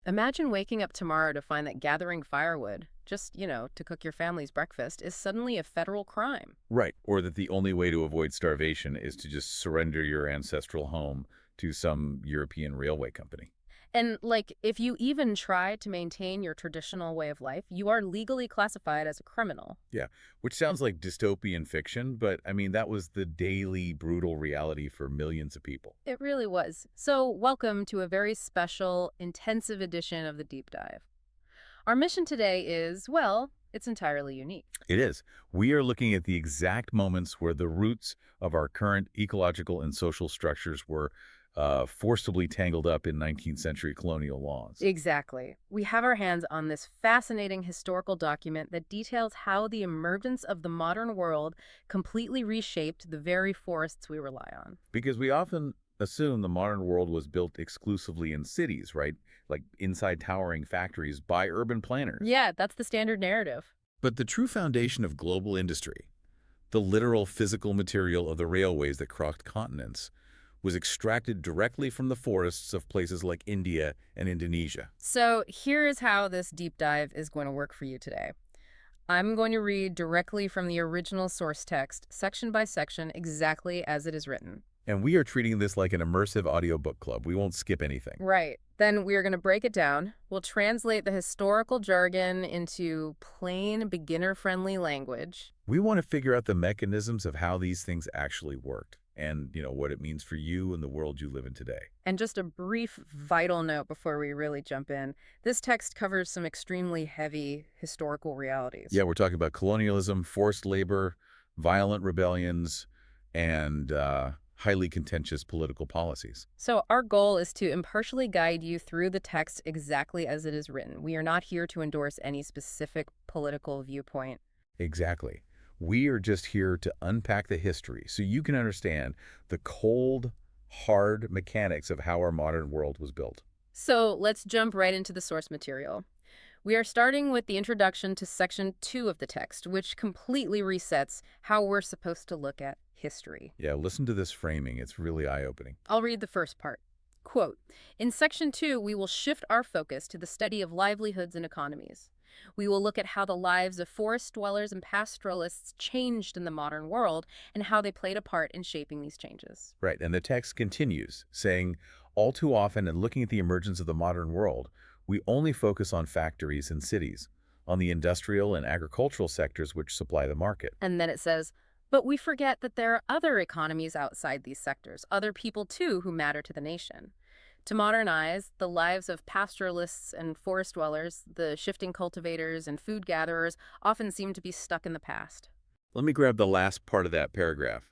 Imagine waking up tomorrow to find that gathering firewood, just, to cook your family's breakfast, is suddenly a federal crime. Right. Or that the only way to avoid starvation is to just surrender your ancestral home to some European railway company. And, like, if you even try to maintain your traditional way of life, you are legally classified as a criminal. Yeah, which sounds like dystopian fiction, but I mean, that was the daily brutal reality for millions of people. It really was. So, welcome to a very special, intensive edition of the Deep Dive. Our mission today is, well, it's entirely unique. It is. We are looking at the exact moments where the roots of our current ecological and social structures were forcibly tangled up in 19th century colonial laws. Exactly. We have our hands on this fascinating historical document that details how the emergence of the modern world completely reshaped the very forests we rely on. Because we often assume the modern world was built exclusively in cities, right? Like inside towering factories by urban planners. Yeah, that's the standard narrative. But the true foundation of global industry, the literal physical material of the railways that crossed continents, was extracted directly from the forests of places like India and Indonesia. So here is how this deep dive is going to work for you today. I'm going to read directly from the original source text, section by section, exactly as it is written. And we are treating this like an immersive audiobook club. We won't skip anything. Right. Then we are going to break it down. We'll translate the historical jargon into plain, beginner-friendly language. We want to figure out the mechanisms of how these things actually worked and, what it means for you and the world you live in today. And just a brief, vital note before we really jump in. This text covers some extremely heavy historical realities. Yeah, we're talking about colonialism, forced labor, violent rebellions, and highly contentious political policies. So our goal is to impartially guide you through the text exactly as it is written. We are not here to endorse any specific political viewpoint. Exactly. We are just here to unpack the history so you can understand the cold, hard mechanics of how our modern world was built. So let's jump right into the source material. We are starting with the introduction to section 2 of the text, which completely resets how we're supposed to look at history. Yeah, listen to this framing. It's really eye-opening. I'll read the first part. Quote, in section 2, we will shift our focus to the study of livelihoods and economies. We will look at how the lives of forest dwellers and pastoralists changed in the modern world and how they played a part in shaping these changes. Right, and the text continues, saying, all too often in looking at the emergence of the modern world, we only focus on factories and cities, on the industrial and agricultural sectors which supply the market. And then it says, but we forget that there are other economies outside these sectors, other people too who matter to the nation. To modern eyes, the lives of pastoralists and forest dwellers, the shifting cultivators and food gatherers, often seem to be stuck in the past. Let me grab the last part of that paragraph.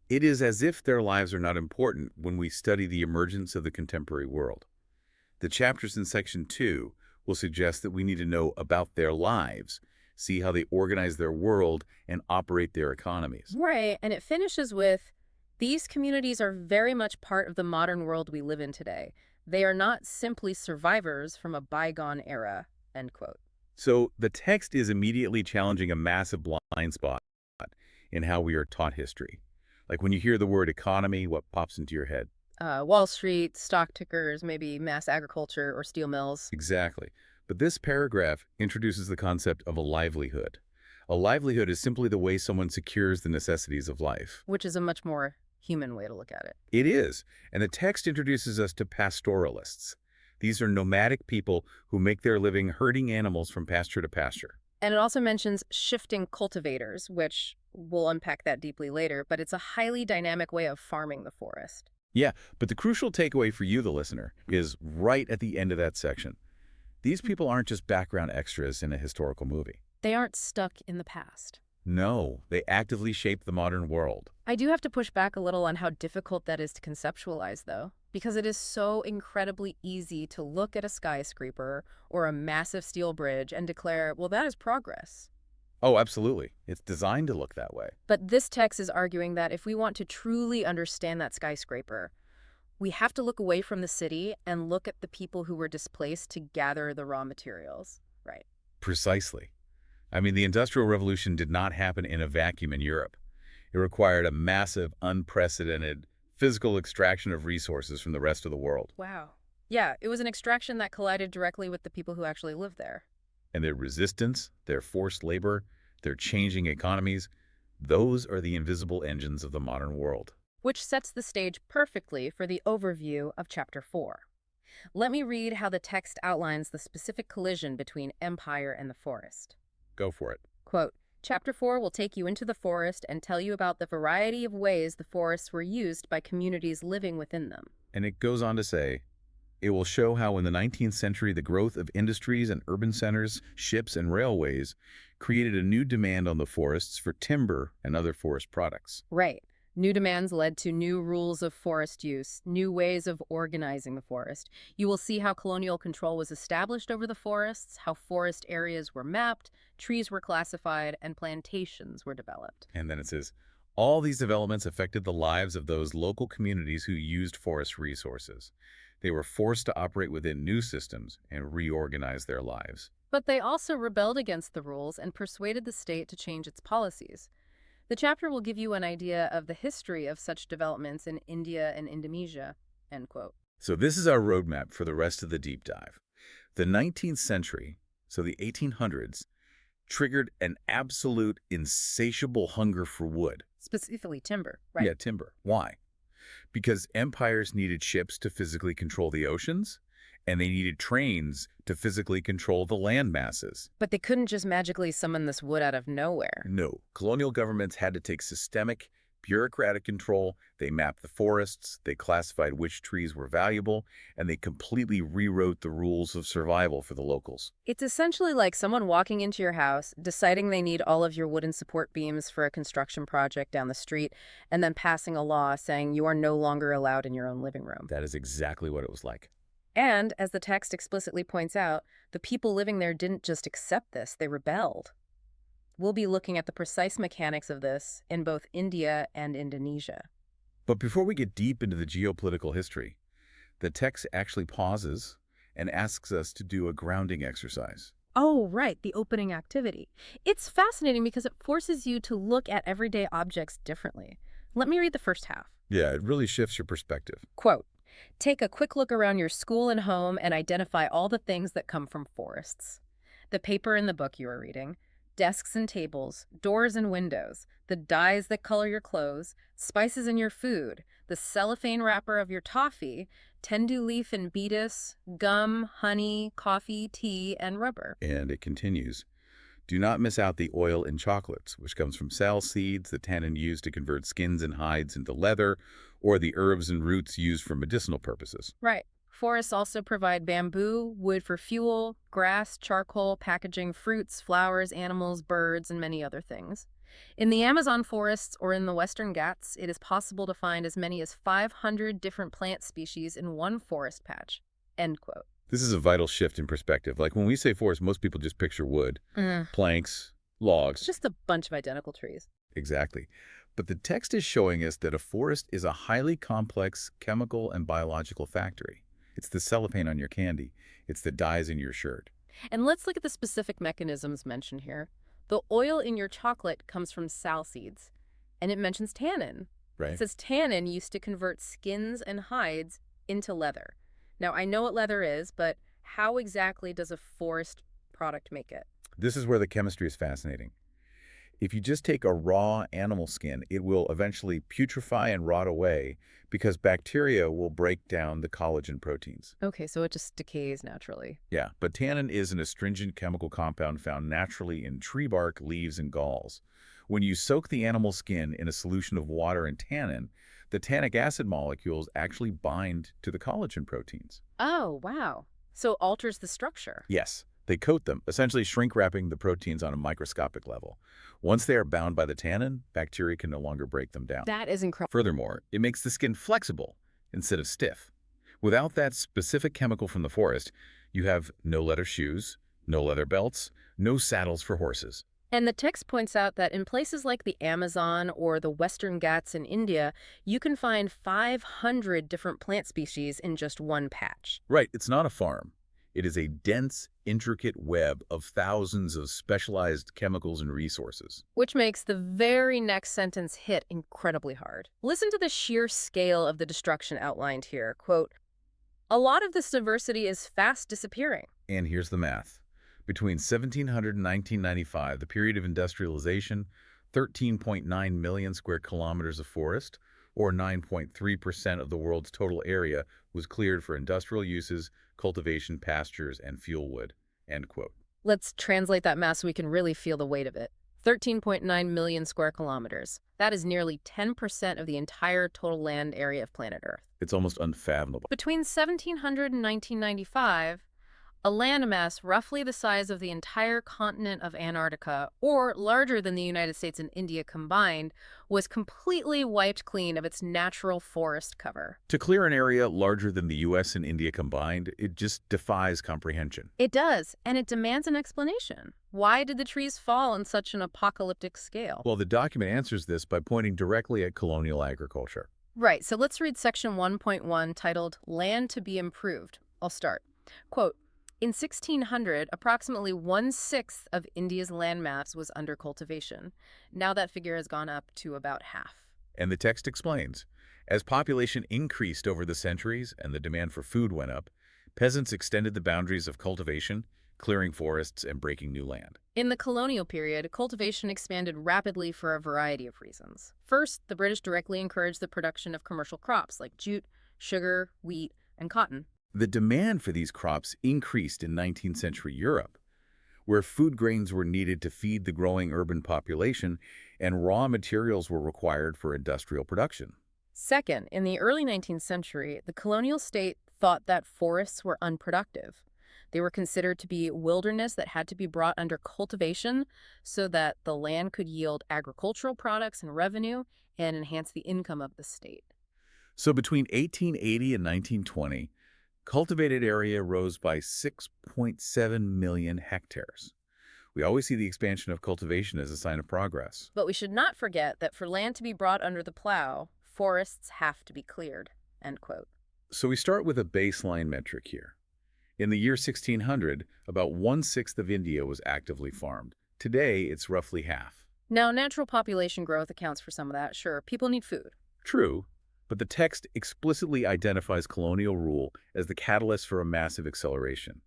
It is as if their lives are not important when we study the emergence of the contemporary world. The chapters in section 2 will suggest that we need to know about their lives, see how they organize their world, and operate their economies. Right, and it finishes with, these communities are very much part of the modern world we live in today. They are not simply survivors from a bygone era, end quote. So the text is immediately challenging a massive blind spot in how we are taught history. Like when you hear the word economy, what pops into your head? Wall Street, stock tickers, maybe mass agriculture or steel mills. Exactly. But this paragraph introduces the concept of a livelihood. A livelihood is simply the way someone secures the necessities of life. Which is a much more human way to look at it. It is. And the text introduces us to pastoralists. These are nomadic people who make their living herding animals from pasture to pasture. And it also mentions shifting cultivators, which we'll unpack that deeply later, but it's a highly dynamic way of farming the forest. Yeah, but the crucial takeaway for you, the listener, is right at the end of that section. These people aren't just background extras in a historical movie. They aren't stuck in the past. No, they actively shape the modern world. I do have to push back a little on how difficult that is to conceptualize, though, because it is so incredibly easy to look at a skyscraper or a massive steel bridge and declare, well, that is progress. Oh, absolutely. It's designed to look that way. But this text is arguing that if we want to truly understand that skyscraper, we have to look away from the city and look at the people who were displaced to gather the raw materials. Right. Precisely. I mean, the Industrial Revolution did not happen in a vacuum in Europe. It required a massive, unprecedented physical extraction of resources from the rest of the world. Wow. Yeah, it was an extraction that collided directly with the people who actually lived there. And their resistance, their forced labor, their changing economies, those are the invisible engines of the modern world. Which sets the stage perfectly for the overview of Chapter 4. Let me read how the text outlines the specific collision between empire and the forest. Go for it. Quote, Chapter 4 will take you into the forest and tell you about the variety of ways the forests were used by communities living within them. And it goes on to say, it will show how in the 19th century the growth of industries and urban centers, ships and railways created a new demand on the forests for timber and other forest products. Right. New demands led to new rules of forest use, new ways of organizing the forest. You will see how colonial control was established over the forests, how forest areas were mapped, trees were classified, and plantations were developed. And then it says, all these developments affected the lives of those local communities who used forest resources. They were forced to operate within new systems and reorganize their lives. But they also rebelled against the rules and persuaded the state to change its policies. The chapter will give you an idea of the history of such developments in India and Indonesia, end quote. So this is our roadmap for the rest of the deep dive. The 19th century, so the 1800s, triggered an absolute insatiable hunger for wood. Specifically timber, right? Yeah, timber. Why? Because empires needed ships to physically control the oceans, and they needed trains to physically control the land masses. But they couldn't just magically summon this wood out of nowhere. No, colonial governments had to take systemic, bureaucratic control. They mapped the forests, they classified which trees were valuable, and they completely rewrote the rules of survival for the locals. It's essentially like someone walking into your house, deciding they need all of your wooden support beams for a construction project down the street, and then passing a law saying you are no longer allowed in your own living room. That is exactly what it was like. And, as the text explicitly points out, the people living there didn't just accept this, they rebelled. We'll be looking at the precise mechanics of this in both India and Indonesia. But before we get deep into the geopolitical history, the text actually pauses and asks us to do a grounding exercise. Oh, right, the opening activity. It's fascinating because it forces you to look at everyday objects differently. Let me read the first half. Yeah, it really shifts your perspective. Quote, take a quick look around your school and home and identify all the things that come from forests. The paper in the book you are reading, desks and tables, doors and windows, the dyes that color your clothes, spices in your food, the cellophane wrapper of your toffee, tendu leaf and beetus, gum, honey, coffee, tea, and rubber. And it continues. Do not miss out the oil in chocolates, which comes from sal seeds, the tannin used to convert skins and hides into leather, or the herbs and roots used for medicinal purposes. Right. Forests also provide bamboo, wood for fuel, grass, charcoal, packaging, fruits, flowers, animals, birds, and many other things. In the Amazon forests or in the Western Ghats, it is possible to find as many as 500 different plant species in one forest patch. End quote. This is a vital shift in perspective. Like when we say forest, most people just picture wood, planks, logs. It's just a bunch of identical trees. Exactly. But the text is showing us that a forest is a highly complex chemical and biological factory. It's the cellophane on your candy. It's the dyes in your shirt. And let's look at the specific mechanisms mentioned here. The oil in your chocolate comes from sal seeds, and it mentions tannin. Right. It says tannin used to convert skins and hides into leather. Now, I know what leather is, but how exactly does a forest product make it? This is where the chemistry is fascinating. If you just take a raw animal skin, it will eventually putrefy and rot away because bacteria will break down the collagen proteins. Okay, so it just decays naturally. Yeah, but tannin is an astringent chemical compound found naturally in tree bark, leaves, and galls. When you soak the animal skin in a solution of water and tannin, the tannic acid molecules actually bind to the collagen proteins. Oh, wow. So it alters the structure. Yes, they coat them, essentially shrink-wrapping the proteins on a microscopic level. Once they are bound by the tannin, bacteria can no longer break them down. That is incredible. Furthermore, it makes the skin flexible instead of stiff. Without that specific chemical from the forest, you have no leather shoes, no leather belts, no saddles for horses. And the text points out that in places like the Amazon or the Western Ghats in India, you can find 500 different plant species in just one patch. Right, it's not a farm. It is a dense, intricate web of thousands of specialized chemicals and resources. Which makes the very next sentence hit incredibly hard. Listen to the sheer scale of the destruction outlined here. Quote, A lot of this diversity is fast disappearing. And here's the math. Between 1700 and 1995, the period of industrialization, 13.9 million square kilometers of forest, or 9.3% of the world's total area, was cleared for industrial uses, cultivation, pastures, and fuel wood. End quote. Let's translate that math so we can really feel the weight of it. 13.9 million square kilometers. That is nearly 10% of the entire total land area of planet Earth. It's almost unfathomable. Between 1700 and 1995, a landmass roughly the size of the entire continent of Antarctica, or larger than the United States and India combined, was completely wiped clean of its natural forest cover. To clear an area larger than the U.S. and India combined, it just defies comprehension. It does, and it demands an explanation. Why did the trees fall on such an apocalyptic scale? Well, the document answers this by pointing directly at colonial agriculture. Right, so let's read section 1.1 titled Land to be Improved. I'll start. Quote, in 1600, approximately 1/6 of India's landmass was under cultivation. Now that figure has gone up to about half. And the text explains, as population increased over the centuries and the demand for food went up, peasants extended the boundaries of cultivation, clearing forests and breaking new land. In the colonial period, cultivation expanded rapidly for a variety of reasons. First, the British directly encouraged the production of commercial crops like jute, sugar, wheat, and cotton. The demand for these crops increased in 19th century Europe, where food grains were needed to feed the growing urban population and raw materials were required for industrial production. Second, in the early 19th century, the colonial state thought that forests were unproductive. They were considered to be wilderness that had to be brought under cultivation so that the land could yield agricultural products and revenue and enhance the income of the state. So between 1880 and 1920, cultivated area rose by 6.7 million hectares. We always see the expansion of cultivation as a sign of progress. But we should not forget that for land to be brought under the plow, forests have to be cleared. End quote. So we start with a baseline metric here. In the year 1600, about 1/6 of India was actively farmed. Today, it's roughly half. Now, natural population growth accounts for some of that. Sure, people need food. True, but the text explicitly identifies colonial rule as the catalyst for a massive acceleration.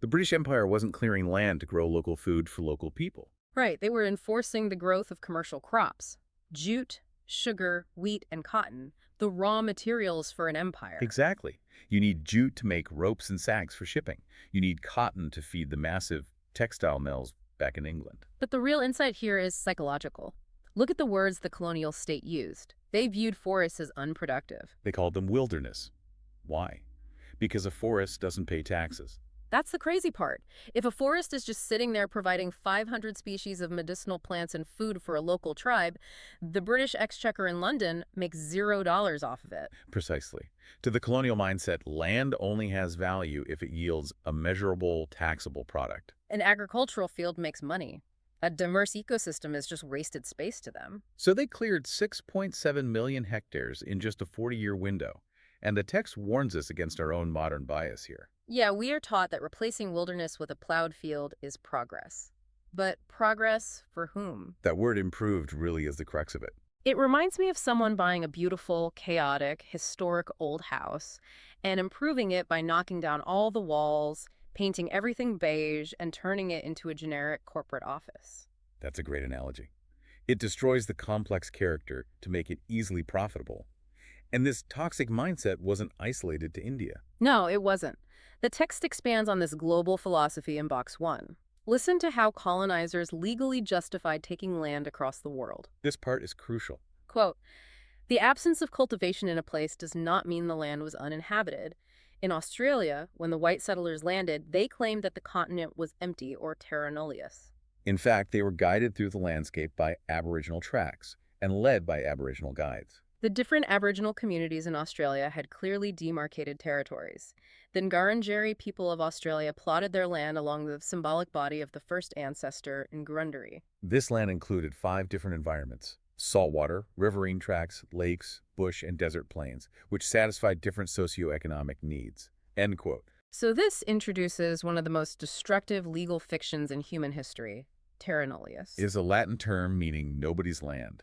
The British Empire wasn't clearing land to grow local food for local people. Right, they were enforcing the growth of commercial crops. Jute, sugar, wheat, and cotton, the raw materials for an empire. Exactly. You need jute to make ropes and sacks for shipping. You need cotton to feed the massive textile mills back in England. But the real insight here is psychological. Look at the words the colonial state used. They viewed forests as unproductive. They called them wilderness. Why? Because a forest doesn't pay taxes. That's the crazy part. If a forest is just sitting there providing 500 species of medicinal plants and food for a local tribe, the British Exchequer in London makes $0 off of it. Precisely. To the colonial mindset, land only has value if it yields a measurable, taxable product. An agricultural field makes money. A diverse ecosystem is just wasted space to them. So they cleared 6.7 million hectares in just a 40-year window. And the text warns us against our own modern bias here. Yeah, we are taught that replacing wilderness with a plowed field is progress. But progress for whom? That word improved really is the crux of it. It reminds me of someone buying a beautiful, chaotic, historic old house and improving it by knocking down all the walls, painting everything beige, and turning it into a generic corporate office. That's a great analogy. It destroys the complex character to make it easily profitable. And this toxic mindset wasn't isolated to India. No, it wasn't. The text expands on this global philosophy in Box 1. Listen to how colonizers legally justified taking land across the world. This part is crucial. Quote, the absence of cultivation in a place does not mean the land was uninhabited. In Australia, when the white settlers landed, they claimed that the continent was empty or terra nullius. In fact, they were guided through the landscape by Aboriginal tracks and led by Aboriginal guides. The different Aboriginal communities in Australia had clearly demarcated territories. The Ngarrindjeri people of Australia plotted their land along the symbolic body of the first ancestor, Ngurunderi. This land included 5 different environments: saltwater, riverine tracts, lakes, bush, and desert plains, which satisfied different socioeconomic needs. End quote. So this introduces one of the most destructive legal fictions in human history, terra nullius. It is a Latin term meaning nobody's land.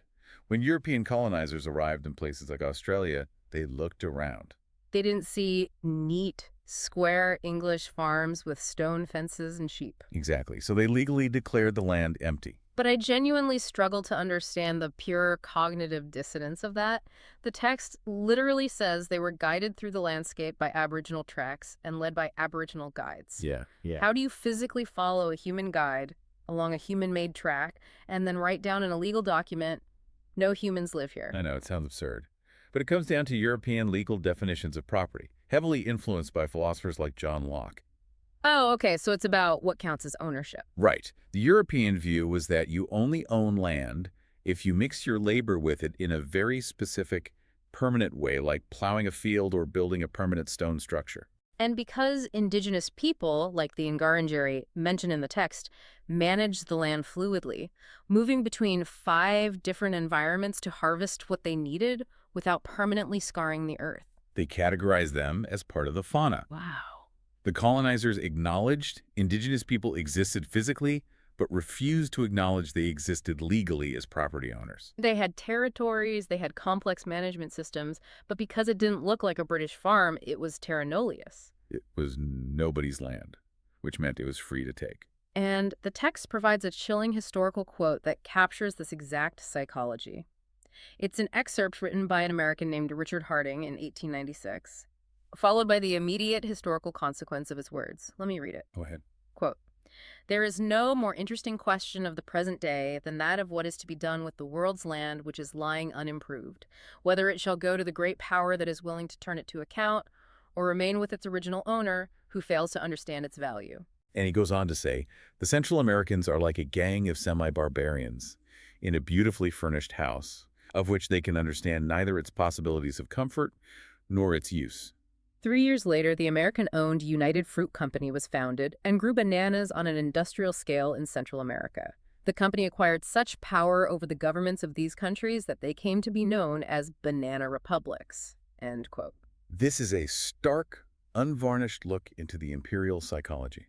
When European colonizers arrived in places like Australia, they looked around. They didn't see neat, square English farms with stone fences and sheep. Exactly. So they legally declared the land empty. But I genuinely struggle to understand the pure cognitive dissonance of that. The text literally says they were guided through the landscape by Aboriginal tracks and led by Aboriginal guides. Yeah. How do you physically follow a human guide along a human-made track and then write down in a legal document, no humans live here? I know, it sounds absurd. But it comes down to European legal definitions of property, heavily influenced by philosophers like John Locke. Oh, okay, so it's about what counts as ownership. Right. The European view was that you only own land if you mix your labor with it in a very specific, permanent way, like plowing a field or building a permanent stone structure. And because indigenous people, like the Ngarrindjeri mentioned in the text, managed the land fluidly, moving between 5 different environments to harvest what they needed without permanently scarring the earth. They categorized them as part of the fauna. Wow. The colonizers acknowledged indigenous people existed physically, but refused to acknowledge they existed legally as property owners. They had territories, they had complex management systems, but because it didn't look like a British farm, it was terra nullius. It was nobody's land, which meant it was free to take. And the text provides a chilling historical quote that captures this exact psychology. It's an excerpt written by an American named Richard Harding in 1896, followed by the immediate historical consequence of his words. Let me read it. Go ahead. Quote, "There is no more interesting question of the present day than that of what is to be done with the world's land which is lying unimproved, whether it shall go to the great power that is willing to turn it to account, or remain with its original owner, who fails to understand its value." And he goes on to say, the Central Americans are like a gang of semi-barbarians in a beautifully furnished house, of which they can understand neither its possibilities of comfort nor its use. 3 years later, the American-owned United Fruit Company was founded and grew bananas on an industrial scale in Central America. The company acquired such power over the governments of these countries that they came to be known as banana republics. End quote. This is a stark, unvarnished look into the imperial psychology.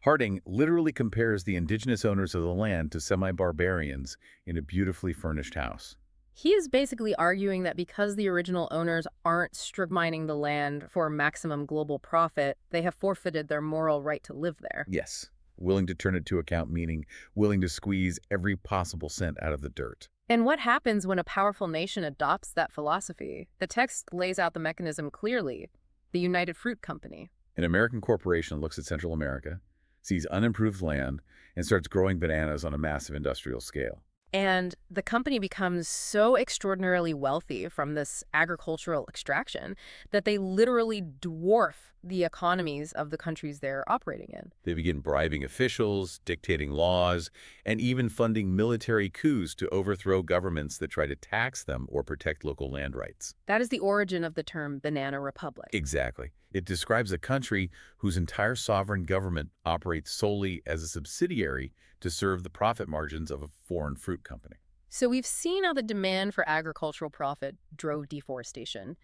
Harding literally compares the indigenous owners of the land to semi-barbarians in a beautifully furnished house. He is basically arguing that because the original owners aren't strip mining the land for maximum global profit, they have forfeited their moral right to live there. Yes, willing to turn it to account, meaning willing to squeeze every possible cent out of the dirt. And what happens when a powerful nation adopts that philosophy? The text lays out the mechanism clearly. The United Fruit Company. An American corporation looks at Central America, sees unimproved land, and starts growing bananas on a massive industrial scale. And the company becomes so extraordinarily wealthy from this agricultural extraction that they literally dwarf the economies of the countries they're operating in. They begin bribing officials, dictating laws, and even funding military coups to overthrow governments that try to tax them or protect local land rights. That is the origin of the term banana republic. Exactly. It describes a country whose entire sovereign government operates solely as a subsidiary to serve the profit margins of a foreign fruit company. So we've seen how the demand for agricultural profit drove deforestation,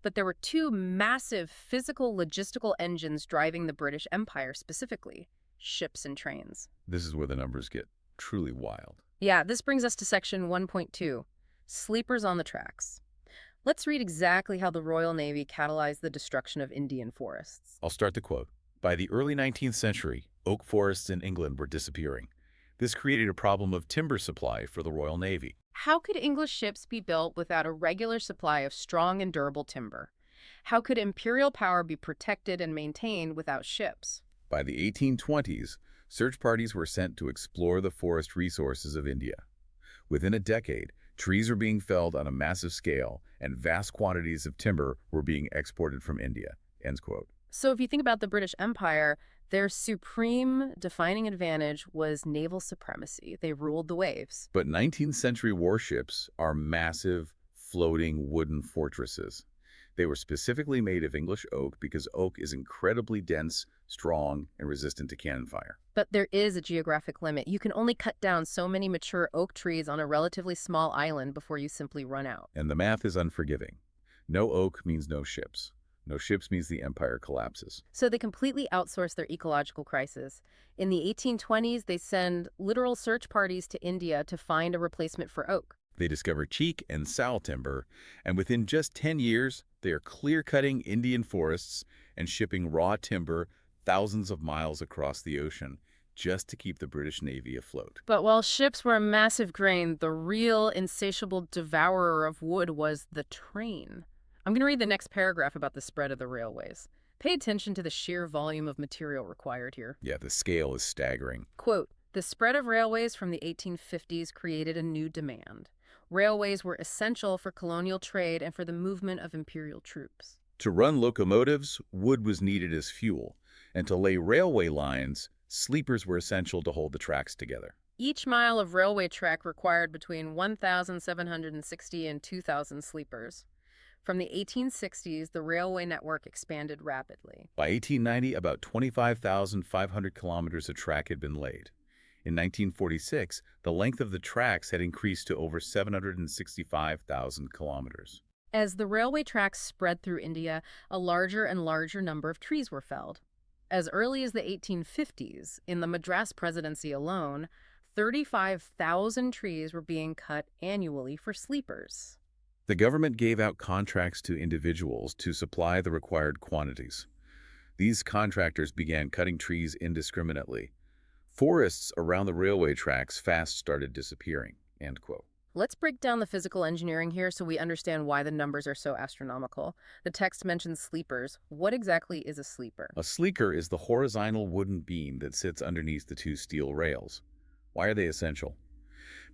but there were 2 massive physical logistical engines driving the British Empire specifically, ships and trains. This is where the numbers get truly wild. Yeah, this brings us to section 1.2, sleepers on the tracks. Let's read exactly how the Royal Navy catalyzed the destruction of Indian forests. I'll start the quote. By the early 19th century, oak forests in England were disappearing. This created a problem of timber supply for the Royal Navy. How could English ships be built without a regular supply of strong and durable timber? How could imperial power be protected and maintained without ships? By the 1820s, search parties were sent to explore the forest resources of India. Within a decade, trees were being felled on a massive scale, and vast quantities of timber were being exported from India. End quote. So if you think about the British Empire, their supreme defining advantage was naval supremacy. They ruled the waves. But 19th century warships are massive, floating wooden fortresses. They were specifically made of English oak because oak is incredibly dense, strong, and resistant to cannon fire. But there is a geographic limit. You can only cut down so many mature oak trees on a relatively small island before you simply run out. And the math is unforgiving. No oak means no ships. No ships means the empire collapses. So they completely outsource their ecological crisis. In the 1820s, they send literal search parties to India to find a replacement for oak. They discover teak and sal timber, and within just 10 years, They are clear-cutting Indian forests and shipping raw timber thousands of miles across the ocean just to keep the British Navy afloat. But while ships were a massive grain, the real insatiable devourer of wood was the train. I'm going to read the next paragraph about the spread of the railways. Pay attention to the sheer volume of material required here. Yeah, the scale is staggering. Quote, the spread of railways from the 1850s created a new demand. Railways were essential for colonial trade and for the movement of imperial troops. To run locomotives, wood was needed as fuel, and to lay railway lines, sleepers were essential to hold the tracks together. Each mile of railway track required between 1,760 and 2,000 sleepers. From the 1860s, the railway network expanded rapidly. By 1890, about 25,500 kilometers of track had been laid. In 1946, the length of the tracks had increased to over 765,000 kilometers. As the railway tracks spread through India, a larger and larger number of trees were felled. As early as the 1850s, in the Madras Presidency alone, 35,000 trees were being cut annually for sleepers. The government gave out contracts to individuals to supply the required quantities. These contractors began cutting trees indiscriminately. Forests around the railway tracks fast started disappearing, end quote. Let's break down the physical engineering here so we understand why the numbers are so astronomical. The text mentions sleepers. What exactly is a sleeper? A sleeper is the horizontal wooden beam that sits underneath the two steel rails. Why are they essential?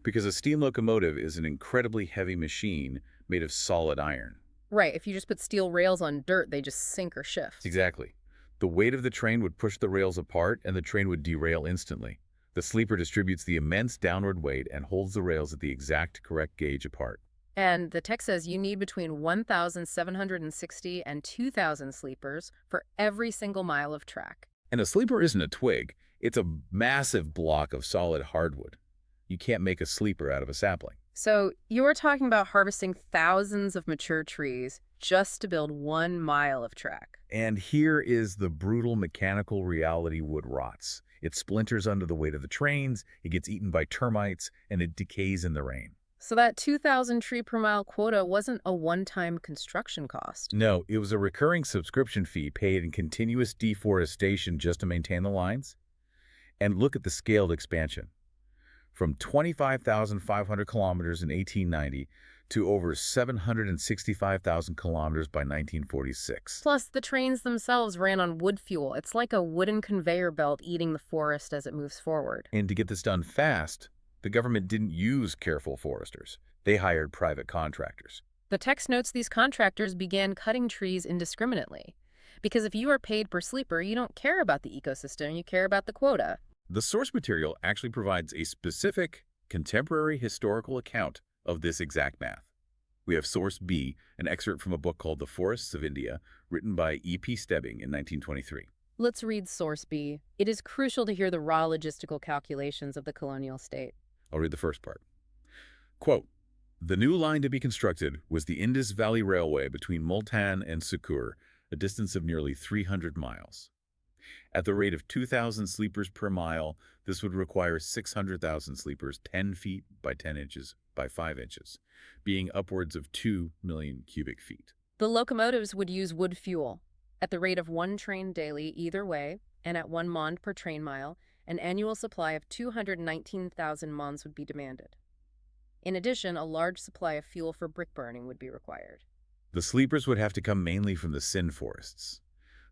Because a steam locomotive is an incredibly heavy machine made of solid iron. Right, if you just put steel rails on dirt, they just sink or shift. Exactly. The weight of the train would push the rails apart and the train would derail instantly. The sleeper distributes the immense downward weight and holds the rails at the exact correct gauge apart. And the text says you need between 1,760 and 2,000 sleepers for every single mile of track. And a sleeper isn't a twig. It's a massive block of solid hardwood. You can't make a sleeper out of a sapling. So you're talking about harvesting thousands of mature trees just to build 1 mile of track. And here is the brutal mechanical reality wood rots. It splinters under the weight of the trains, it gets eaten by termites, and it decays in the rain. So that 2,000 tree per mile quota wasn't a one-time construction cost. No, it was a recurring subscription fee paid in continuous deforestation just to maintain the lines. And look at the scaled expansion. From 25,500 kilometers in 1890 to over 765,000 kilometers by 1946. Plus, the trains themselves ran on wood fuel. It's like a wooden conveyor belt eating the forest as it moves forward. And to get this done fast, the government didn't use careful foresters. They hired private contractors. The text notes these contractors began cutting trees indiscriminately. Because if you are paid per sleeper, you don't care about the ecosystem, you care about the quota. The source material actually provides a specific, contemporary historical account of this exact math. We have Source B, an excerpt from a book called The Forests of India, written by E.P. Stebbing in 1923. Let's read Source B. It is crucial to hear the raw logistical calculations of the colonial state. I'll read the first part. Quote, the new line to be constructed was the Indus Valley Railway between Multan and Sukur, a distance of nearly 300 miles. At the rate of 2,000 sleepers per mile, this would require 600,000 sleepers 10 feet by 10 inches by 5 inches, being upwards of 2 million cubic feet. The locomotives would use wood fuel. At the rate of 1 train daily either way, and at 1 mond per train mile, an annual supply of 219,000 monds would be demanded. In addition, a large supply of fuel for brick burning would be required. The sleepers would have to come mainly from the Sindh forests,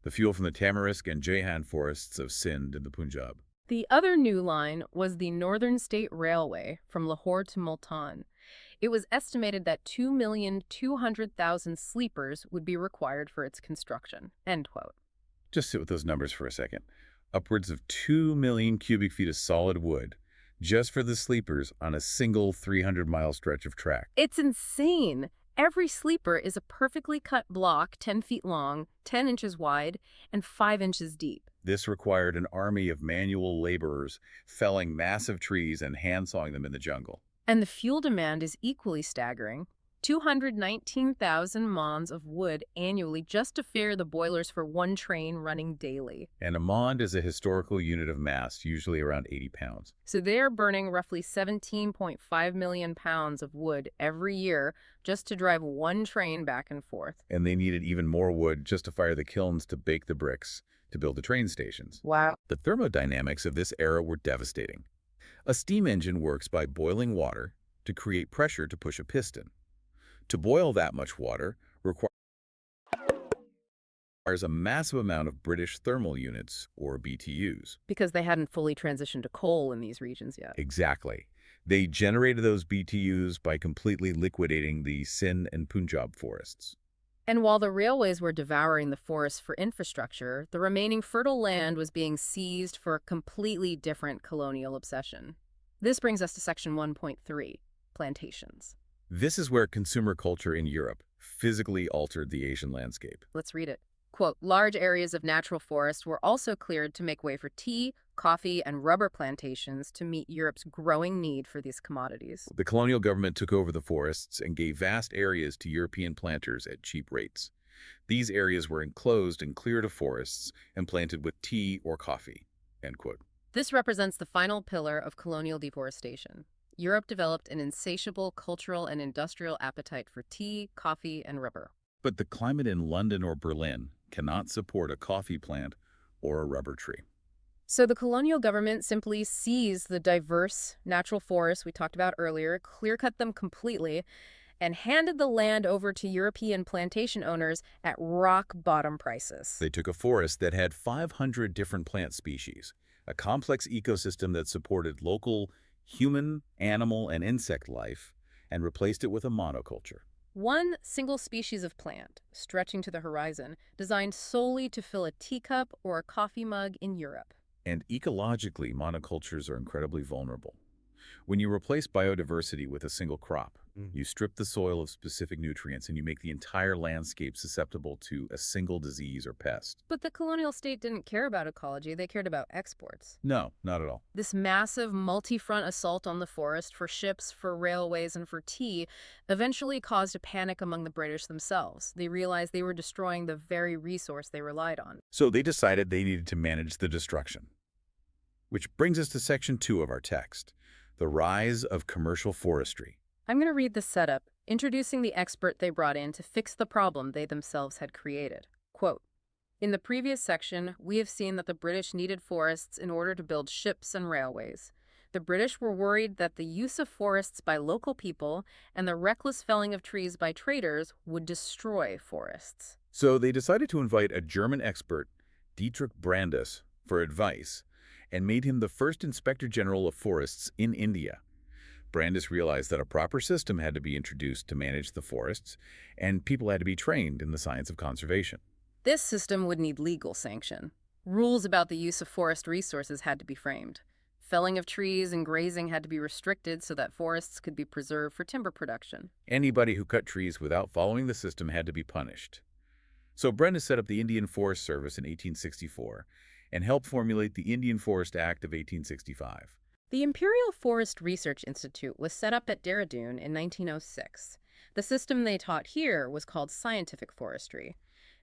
the fuel from the Tamarisk and Jaihan forests of Sindh in the Punjab. The other new line was the Northern State Railway from Lahore to Multan. It was estimated that 2,200,000 sleepers would be required for its construction. End quote. Just sit with those numbers for a second. Upwards of 2 million cubic feet of solid wood just for the sleepers on a single 300-mile stretch of track. It's insane. Every sleeper is a perfectly cut block 10 feet long, 10 inches wide, and 5 inches deep. This required an army of manual laborers felling massive trees and hand-sawing them in the jungle. And the fuel demand is equally staggering. 219,000 mons of wood annually just to fare the boilers for one train running daily. And a mond is a historical unit of mass, usually around 80 pounds. So they're burning roughly 17.5 million pounds of wood every year just to drive one train back and forth. And they needed even more wood just to fire the kilns to bake the bricks to build the train stations. Wow. The thermodynamics of this era were devastating. A steam engine works by boiling water to create pressure to push a piston. To boil that much water requires a massive amount of British thermal units, or BTUs. Because they hadn't fully transitioned to coal in these regions yet. Exactly. They generated those BTUs by completely liquidating the Sindh and Punjab forests. And while the railways were devouring the forests for infrastructure, the remaining fertile land was being seized for a completely different colonial obsession. This brings us to section 1.3, plantations. This is where consumer culture in Europe physically altered the Asian landscape. Let's read it. Quote, large areas of natural forest were also cleared to make way for tea, coffee, and rubber plantations to meet Europe's growing need for these commodities. The colonial government took over the forests and gave vast areas to European planters at cheap rates. These areas were enclosed and cleared of forests and planted with tea or coffee. End quote. This represents the final pillar of colonial deforestation. Europe developed an insatiable cultural and industrial appetite for tea, coffee, and rubber. But the climate in London or Berlin cannot support a coffee plant or a rubber tree. So the colonial government simply seized the diverse natural forests we talked about earlier, clear-cut them completely, and handed the land over to European plantation owners at rock-bottom prices. They took a forest that had 500 different plant species, a complex ecosystem that supported local human, animal, and insect life, and replaced it with a monoculture. One single species of plant, stretching to the horizon, designed solely to fill a teacup or a coffee mug in Europe. And ecologically, monocultures are incredibly vulnerable. When you replace biodiversity with a single crop, you strip the soil of specific nutrients and you make the entire landscape susceptible to a single disease or pest. But the colonial state didn't care about ecology, they cared about exports. No, not at all. This massive multi-front assault on the forest for ships, for railways, and for tea eventually caused a panic among the British themselves. They realized they were destroying the very resource they relied on. So they decided they needed to manage the destruction. Which brings us to section 2 of our text, the rise of commercial forestry. I'm going to read the setup, introducing the expert they brought in to fix the problem they themselves had created. Quote, in the previous section, we have seen that the British needed forests in order to build ships and railways. The British were worried that the use of forests by local people and the reckless felling of trees by traders would destroy forests. So they decided to invite a German expert, Dietrich Brandis, for advice, and made him the first Inspector General of Forests in India. Brandis realized that a proper system had to be introduced to manage the forests, and people had to be trained in the science of conservation. This system would need legal sanction. Rules about the use of forest resources had to be framed. Felling of trees and grazing had to be restricted so that forests could be preserved for timber production. Anybody who cut trees without following the system had to be punished. So Brandis set up the Indian Forest Service in 1864 and helped formulate the Indian Forest Act of 1865. The Imperial Forest Research Institute was set up at Dehradun in 1906. The system they taught here was called scientific forestry.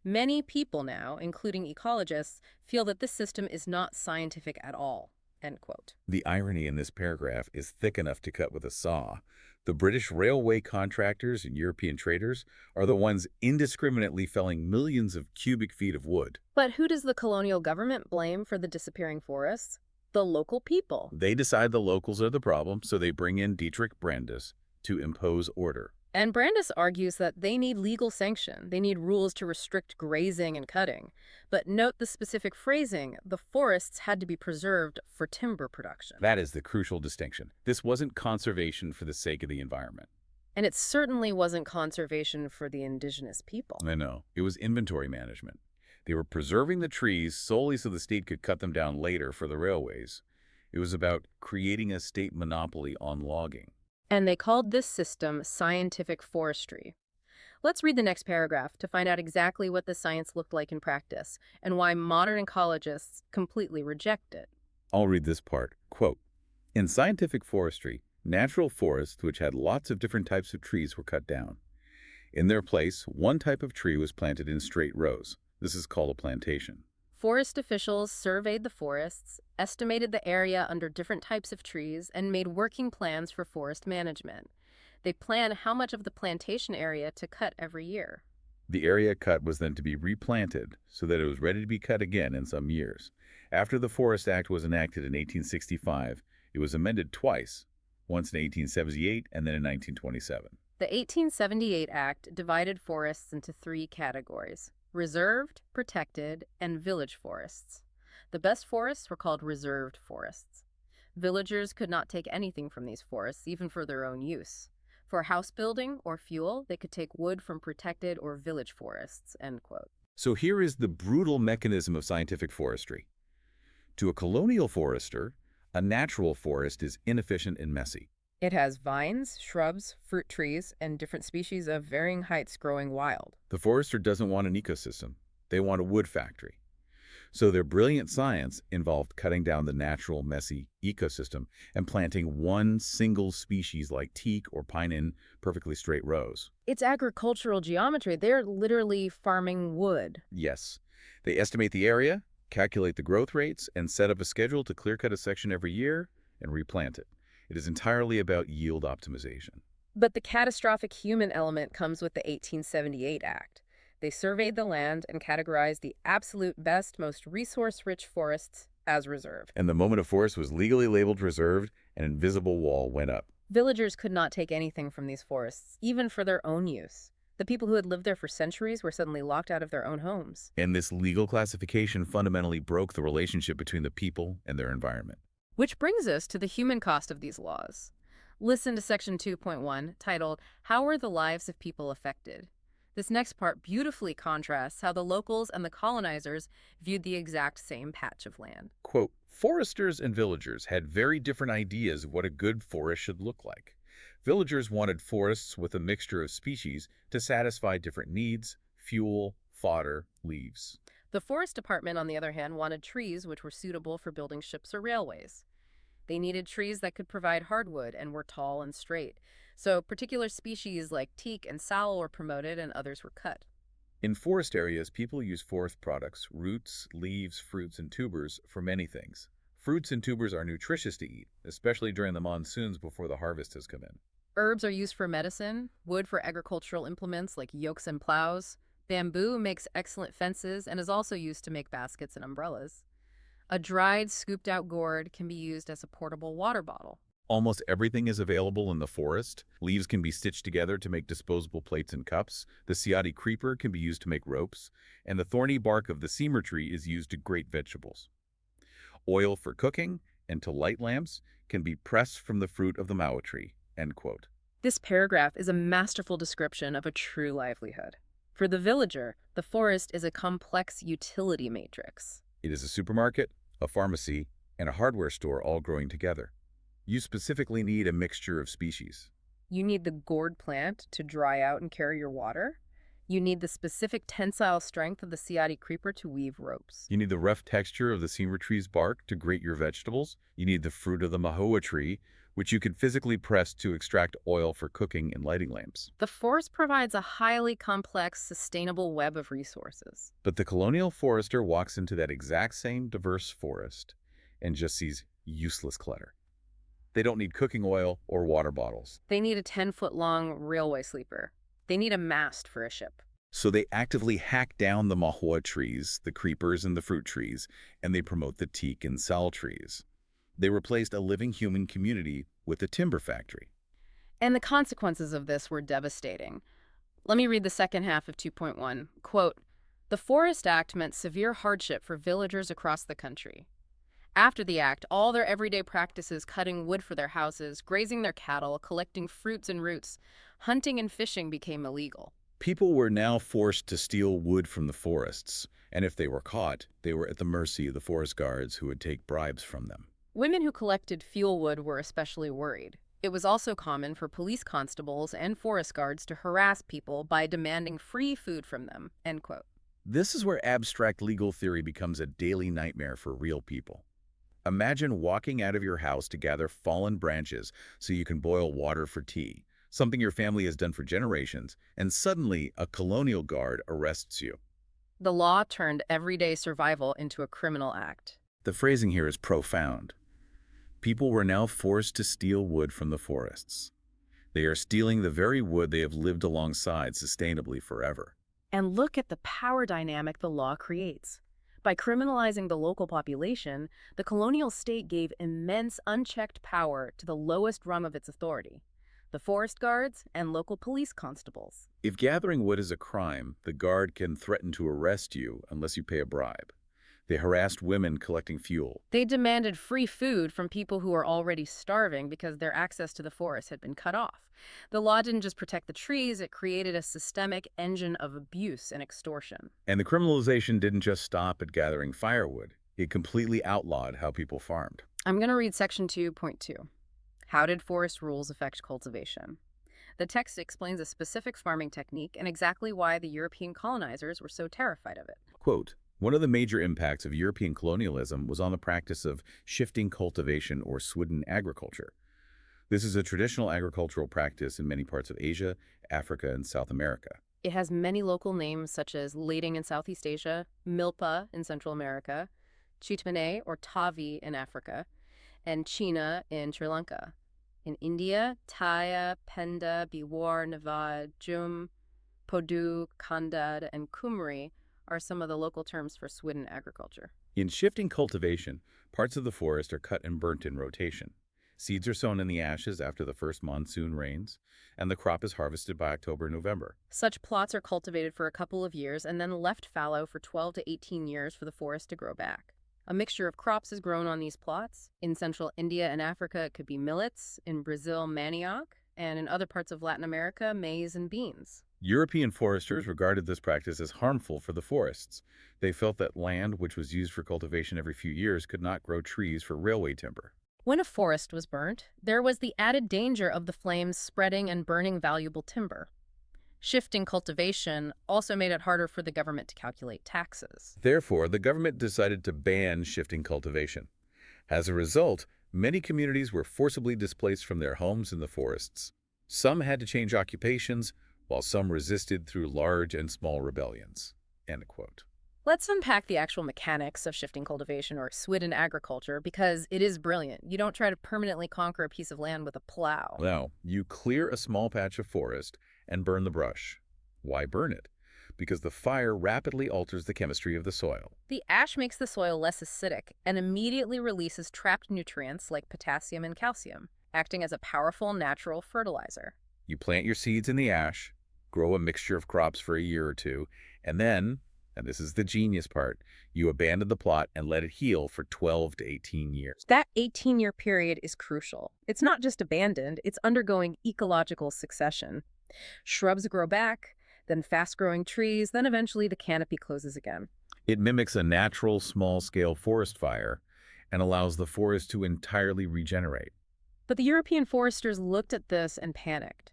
Many people now, including ecologists, feel that this system is not scientific at all. End quote. The irony in this paragraph is thick enough to cut with a saw. The British railway contractors and European traders are the ones indiscriminately felling millions of cubic feet of wood. But who does the colonial government blame for the disappearing forests? The local people. They decide the locals are the problem, so they bring in Dietrich Brandis to impose order. And Brandis argues that they need legal sanction. They need rules to restrict grazing and cutting. But note the specific phrasing, the forests had to be preserved for timber production. That is the crucial distinction. This wasn't conservation for the sake of the environment. And it certainly wasn't conservation for the indigenous people. I know. It was inventory management. They were preserving the trees solely so the state could cut them down later for the railways. It was about creating a state monopoly on logging. And they called this system scientific forestry. Let's read the next paragraph to find out exactly what the science looked like in practice and why modern ecologists completely reject it. I'll read this part. Quote, in scientific forestry, natural forests which had lots of different types of trees were cut down. In their place, one type of tree was planted in straight rows. This is called a plantation. Forest officials surveyed the forests, estimated the area under different types of trees, and made working plans for forest management. They planned how much of the plantation area to cut every year. The area cut was then to be replanted so that it was ready to be cut again in some years. After the Forest Act was enacted in 1865, it was amended twice, once in 1878 and then in 1927. The 1878 Act divided forests into three categories: reserved, protected, and village forests. The best forests were called reserved forests. Villagers could not take anything from these forests, even for their own use. For house building or fuel, they could take wood from protected or village forests, end quote. So here is the brutal mechanism of scientific forestry. To a colonial forester, a natural forest is inefficient and messy. It has vines, shrubs, fruit trees, and different species of varying heights growing wild. The forester doesn't want an ecosystem. They want a wood factory. So their brilliant science involved cutting down the natural, messy ecosystem and planting one single species like teak or pine in perfectly straight rows. It's agricultural geometry. They're literally farming wood. Yes, they estimate the area, calculate the growth rates, and set up a schedule to clear-cut a section every year and replant it. It is entirely about yield optimization. But the catastrophic human element comes with the 1878 Act. They surveyed the land and categorized the absolute best, most resource-rich forests as reserved. And the moment a forest was legally labeled reserved, an invisible wall went up. Villagers could not take anything from these forests, even for their own use. The people who had lived there for centuries were suddenly locked out of their own homes. And this legal classification fundamentally broke the relationship between the people and their environment. Which brings us to the human cost of these laws. Listen to Section 2.1, titled, How Are the Lives of People Affected? This next part beautifully contrasts how the locals and the colonizers viewed the exact same patch of land. Quote, foresters and villagers had very different ideas of what a good forest should look like. Villagers wanted forests with a mixture of species to satisfy different needs: fuel, fodder, leaves. The forest department, on the other hand, wanted trees which were suitable for building ships or railways. They needed trees that could provide hardwood and were tall and straight. So particular species like teak and sal were promoted and others were cut. In forest areas, people use forest products, roots, leaves, fruits, and tubers for many things. Fruits and tubers are nutritious to eat, especially during the monsoons before the harvest has come in. Herbs are used for medicine, wood for agricultural implements like yokes and plows. Bamboo makes excellent fences and is also used to make baskets and umbrellas. A dried, scooped-out gourd can be used as a portable water bottle. Almost everything is available in the forest. Leaves can be stitched together to make disposable plates and cups. The Siati creeper can be used to make ropes. And the thorny bark of the seamer tree is used to grate vegetables. Oil for cooking and to light lamps can be pressed from the fruit of the mawa tree, end quote. This paragraph is a masterful description of a true livelihood. For the villager, the forest is a complex utility matrix. It is a supermarket, a pharmacy, and a hardware store all growing together. You specifically need a mixture of species. You need the gourd plant to dry out and carry your water. You need the specific tensile strength of the Siati creeper to weave ropes. You need the rough texture of the seamer tree's bark to grate your vegetables. You need the fruit of the mahoa tree, which you can physically press to extract oil for cooking and lighting lamps. The forest provides a highly complex, sustainable web of resources. But the colonial forester walks into that exact same diverse forest and just sees useless clutter. They don't need cooking oil or water bottles. They need a 10-foot-long railway sleeper. They need a mast for a ship. So they actively hack down the mahoa trees, the creepers and the fruit trees, and they promote the teak and sal trees. They replaced a living human community with a timber factory. And the consequences of this were devastating. Let me read the second half of 2.1. Quote, the Forest Act meant severe hardship for villagers across the country. After the act, all their everyday practices, cutting wood for their houses, grazing their cattle, collecting fruits and roots, hunting and fishing, became illegal. People were now forced to steal wood from the forests, and if they were caught, they were at the mercy of the forest guards who would take bribes from them. Women who collected fuel wood were especially worried. It was also common for police constables and forest guards to harass people by demanding free food from them, end quote. This is where abstract legal theory becomes a daily nightmare for real people. Imagine walking out of your house to gather fallen branches so you can boil water for tea. something your family has done for generations, and suddenly a colonial guard arrests you. The law turned everyday survival into a criminal act. The phrasing here is profound. People were now forced to steal wood from the forests. They are stealing the very wood they have lived alongside sustainably forever. And look at the power dynamic the law creates. By criminalizing the local population, the colonial state gave immense unchecked power to the lowest rung of its authority, the forest guards and local police constables. If gathering wood is a crime, the guard can threaten to arrest you unless you pay a bribe. They harassed women collecting fuel. They demanded free food from people who were already starving because their access to the forest had been cut off. The law didn't just protect the trees, it created a systemic engine of abuse and extortion. And the criminalization didn't just stop at gathering firewood. It completely outlawed how people farmed. I'm going to read section 2.2. How did forest rules affect cultivation? The text explains a specific farming technique and exactly why the European colonizers were so terrified of it. Quote, one of the major impacts of European colonialism was on the practice of shifting cultivation or swidden agriculture. This is a traditional agricultural practice in many parts of Asia, Africa, and South America. It has many local names such as lading in Southeast Asia, milpa in Central America, chitmane or tavi in Africa, and china in Sri Lanka. In India, Taya, Penda, Biwar, Navad, Jum, Podu, Kandad, and Kumri are some of the local terms for swidden agriculture. In shifting cultivation, parts of the forest are cut and burnt in rotation. Seeds are sown in the ashes after the first monsoon rains, and the crop is harvested by October-November. Such plots are cultivated for a couple of years and then left fallow for 12 to 18 years for the forest to grow back. A mixture of crops is grown on these plots. In central India and Africa, it could be millets, in Brazil, manioc, and in other parts of Latin America, maize and beans. European foresters regarded this practice as harmful for the forests. They felt that land which was used for cultivation every few years could not grow trees for railway timber. When a forest was burnt, there was the added danger of the flames spreading and burning valuable timber. Shifting cultivation also made it harder for the government to calculate taxes. Therefore, the government decided to ban shifting cultivation. As a result, many communities were forcibly displaced from their homes in the forests. Some had to change occupations, while some resisted through large and small rebellions. End quote. Let's unpack the actual mechanics of shifting cultivation or swidden agriculture because it is brilliant. You don't try to permanently conquer a piece of land with a plow. No, you clear a small patch of forest and burn the brush. Why burn it? Because the fire rapidly alters the chemistry of the soil. The ash makes the soil less acidic and immediately releases trapped nutrients like potassium and calcium, acting as a powerful natural fertilizer. You plant your seeds in the ash, grow a mixture of crops for a year or two, and then, and this is the genius part, you abandon the plot and let it heal for 12 to 18 years. That 18-year period is crucial. It's not just abandoned, it's undergoing ecological succession. Shrubs grow back, then fast-growing trees, then eventually the canopy closes again. It mimics a natural small-scale forest fire and allows the forest to entirely regenerate. But the European foresters looked at this and panicked.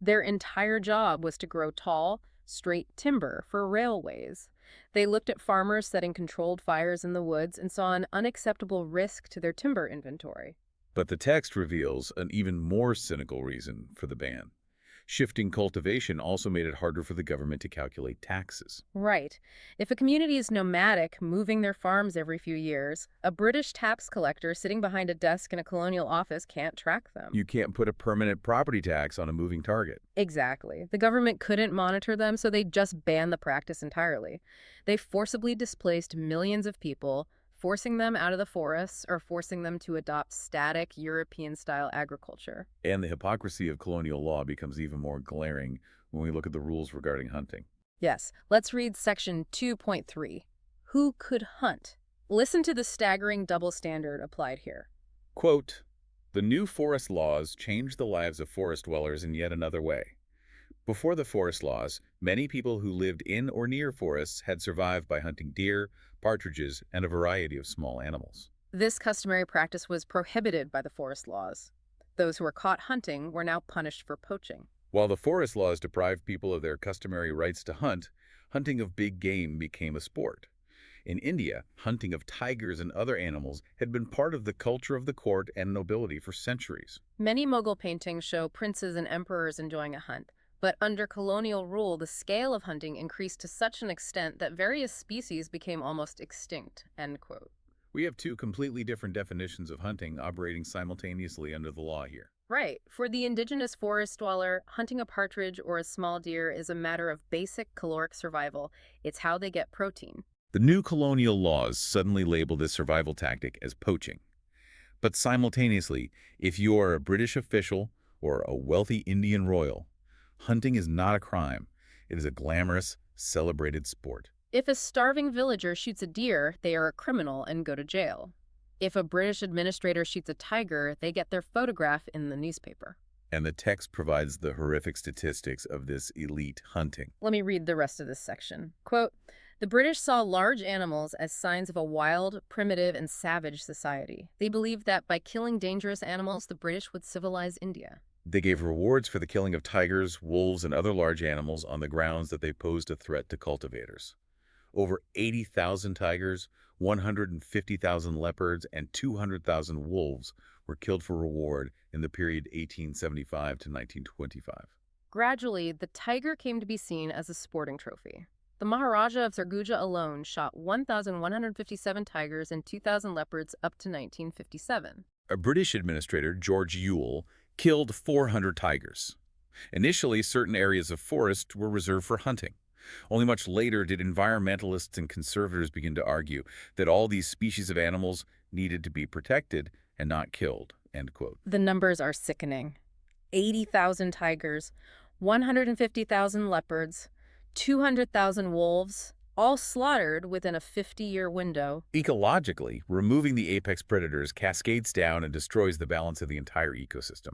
Their entire job was to grow tall, straight timber for railways. They looked at farmers setting controlled fires in the woods and saw an unacceptable risk to their timber inventory. But the text reveals an even more cynical reason for the ban. Shifting cultivation also made it harder for the government to calculate taxes. Right. If a community is nomadic, moving their farms every few years, a British tax collector sitting behind a desk in a colonial office can't track them. You can't put a permanent property tax on a moving target. Exactly. The government couldn't monitor them, so they just banned the practice entirely. They forcibly displaced millions of people, forcing them out of the forests or forcing them to adopt static European-style agriculture. And the hypocrisy of colonial law becomes even more glaring when we look at the rules regarding hunting. Yes, let's read section 2.3. Who could hunt? Listen to the staggering double standard applied here. Quote, the new forest laws changed the lives of forest dwellers in yet another way. Before the forest laws, many people who lived in or near forests had survived by hunting deer, partridges, and a variety of small animals. This customary practice was prohibited by the forest laws. Those who were caught hunting were now punished for poaching. While the forest laws deprived people of their customary rights to hunt, hunting of big game became a sport. In India, hunting of tigers and other animals had been part of the culture of the court and nobility for centuries. Many Mughal paintings show princes and emperors enjoying a hunt, but under colonial rule, the scale of hunting increased to such an extent that various species became almost extinct, end quote. We have two completely different definitions of hunting operating simultaneously under the law here. Right. For the indigenous forest dweller, hunting a partridge or a small deer is a matter of basic caloric survival. It's how they get protein. The new colonial laws suddenly label this survival tactic as poaching. But simultaneously, if you are a British official or a wealthy Indian royal, hunting is not a crime. It is a glamorous, celebrated sport. If a starving villager shoots a deer, they are a criminal and go to jail. If a British administrator shoots a tiger, they get their photograph in the newspaper. And the text provides the horrific statistics of this elite hunting. Let me read the rest of this section. Quote, the British saw large animals as signs of a wild, primitive, and savage society. They believed that by killing dangerous animals, the British would civilize India. They gave rewards for the killing of tigers, wolves, and other large animals on the grounds that they posed a threat to cultivators. Over 80,000 tigers, 150,000 leopards, and 200,000 wolves were killed for reward in the period 1875 to 1925. Gradually, the tiger came to be seen as a sporting trophy. The Maharaja of Sarguja alone shot 1,157 tigers and 2,000 leopards up to 1957. A British administrator, George Ewell, killed 400 tigers. Initially, certain areas of forest were reserved for hunting. Only much later did environmentalists and conservators begin to argue that all these species of animals needed to be protected and not killed, end quote. The numbers are sickening. 80,000 tigers, 150,000 leopards, 200,000 wolves, all slaughtered within a 50-year window. Ecologically, removing the apex predators cascades down and destroys the balance of the entire ecosystem.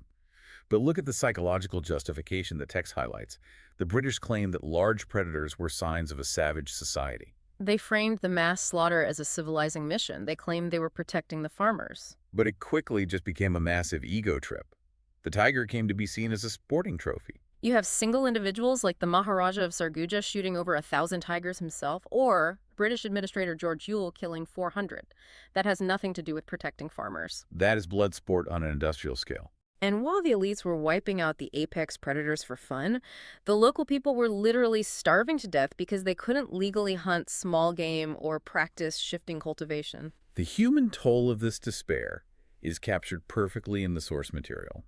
But look at the psychological justification the text highlights. The British claimed that large predators were signs of a savage society. They framed the mass slaughter as a civilizing mission. They claimed they were protecting the farmers. But it quickly just became a massive ego trip. The tiger came to be seen as a sporting trophy. You have single individuals like the Maharaja of Sarguja shooting over 1,000 tigers himself, or British Administrator George Ewell killing 400. That has nothing to do with protecting farmers. That is blood sport on an industrial scale. And while the elites were wiping out the apex predators for fun, the local people were literally starving to death because they couldn't legally hunt small game or practice shifting cultivation. The human toll of this despair is captured perfectly in the source material.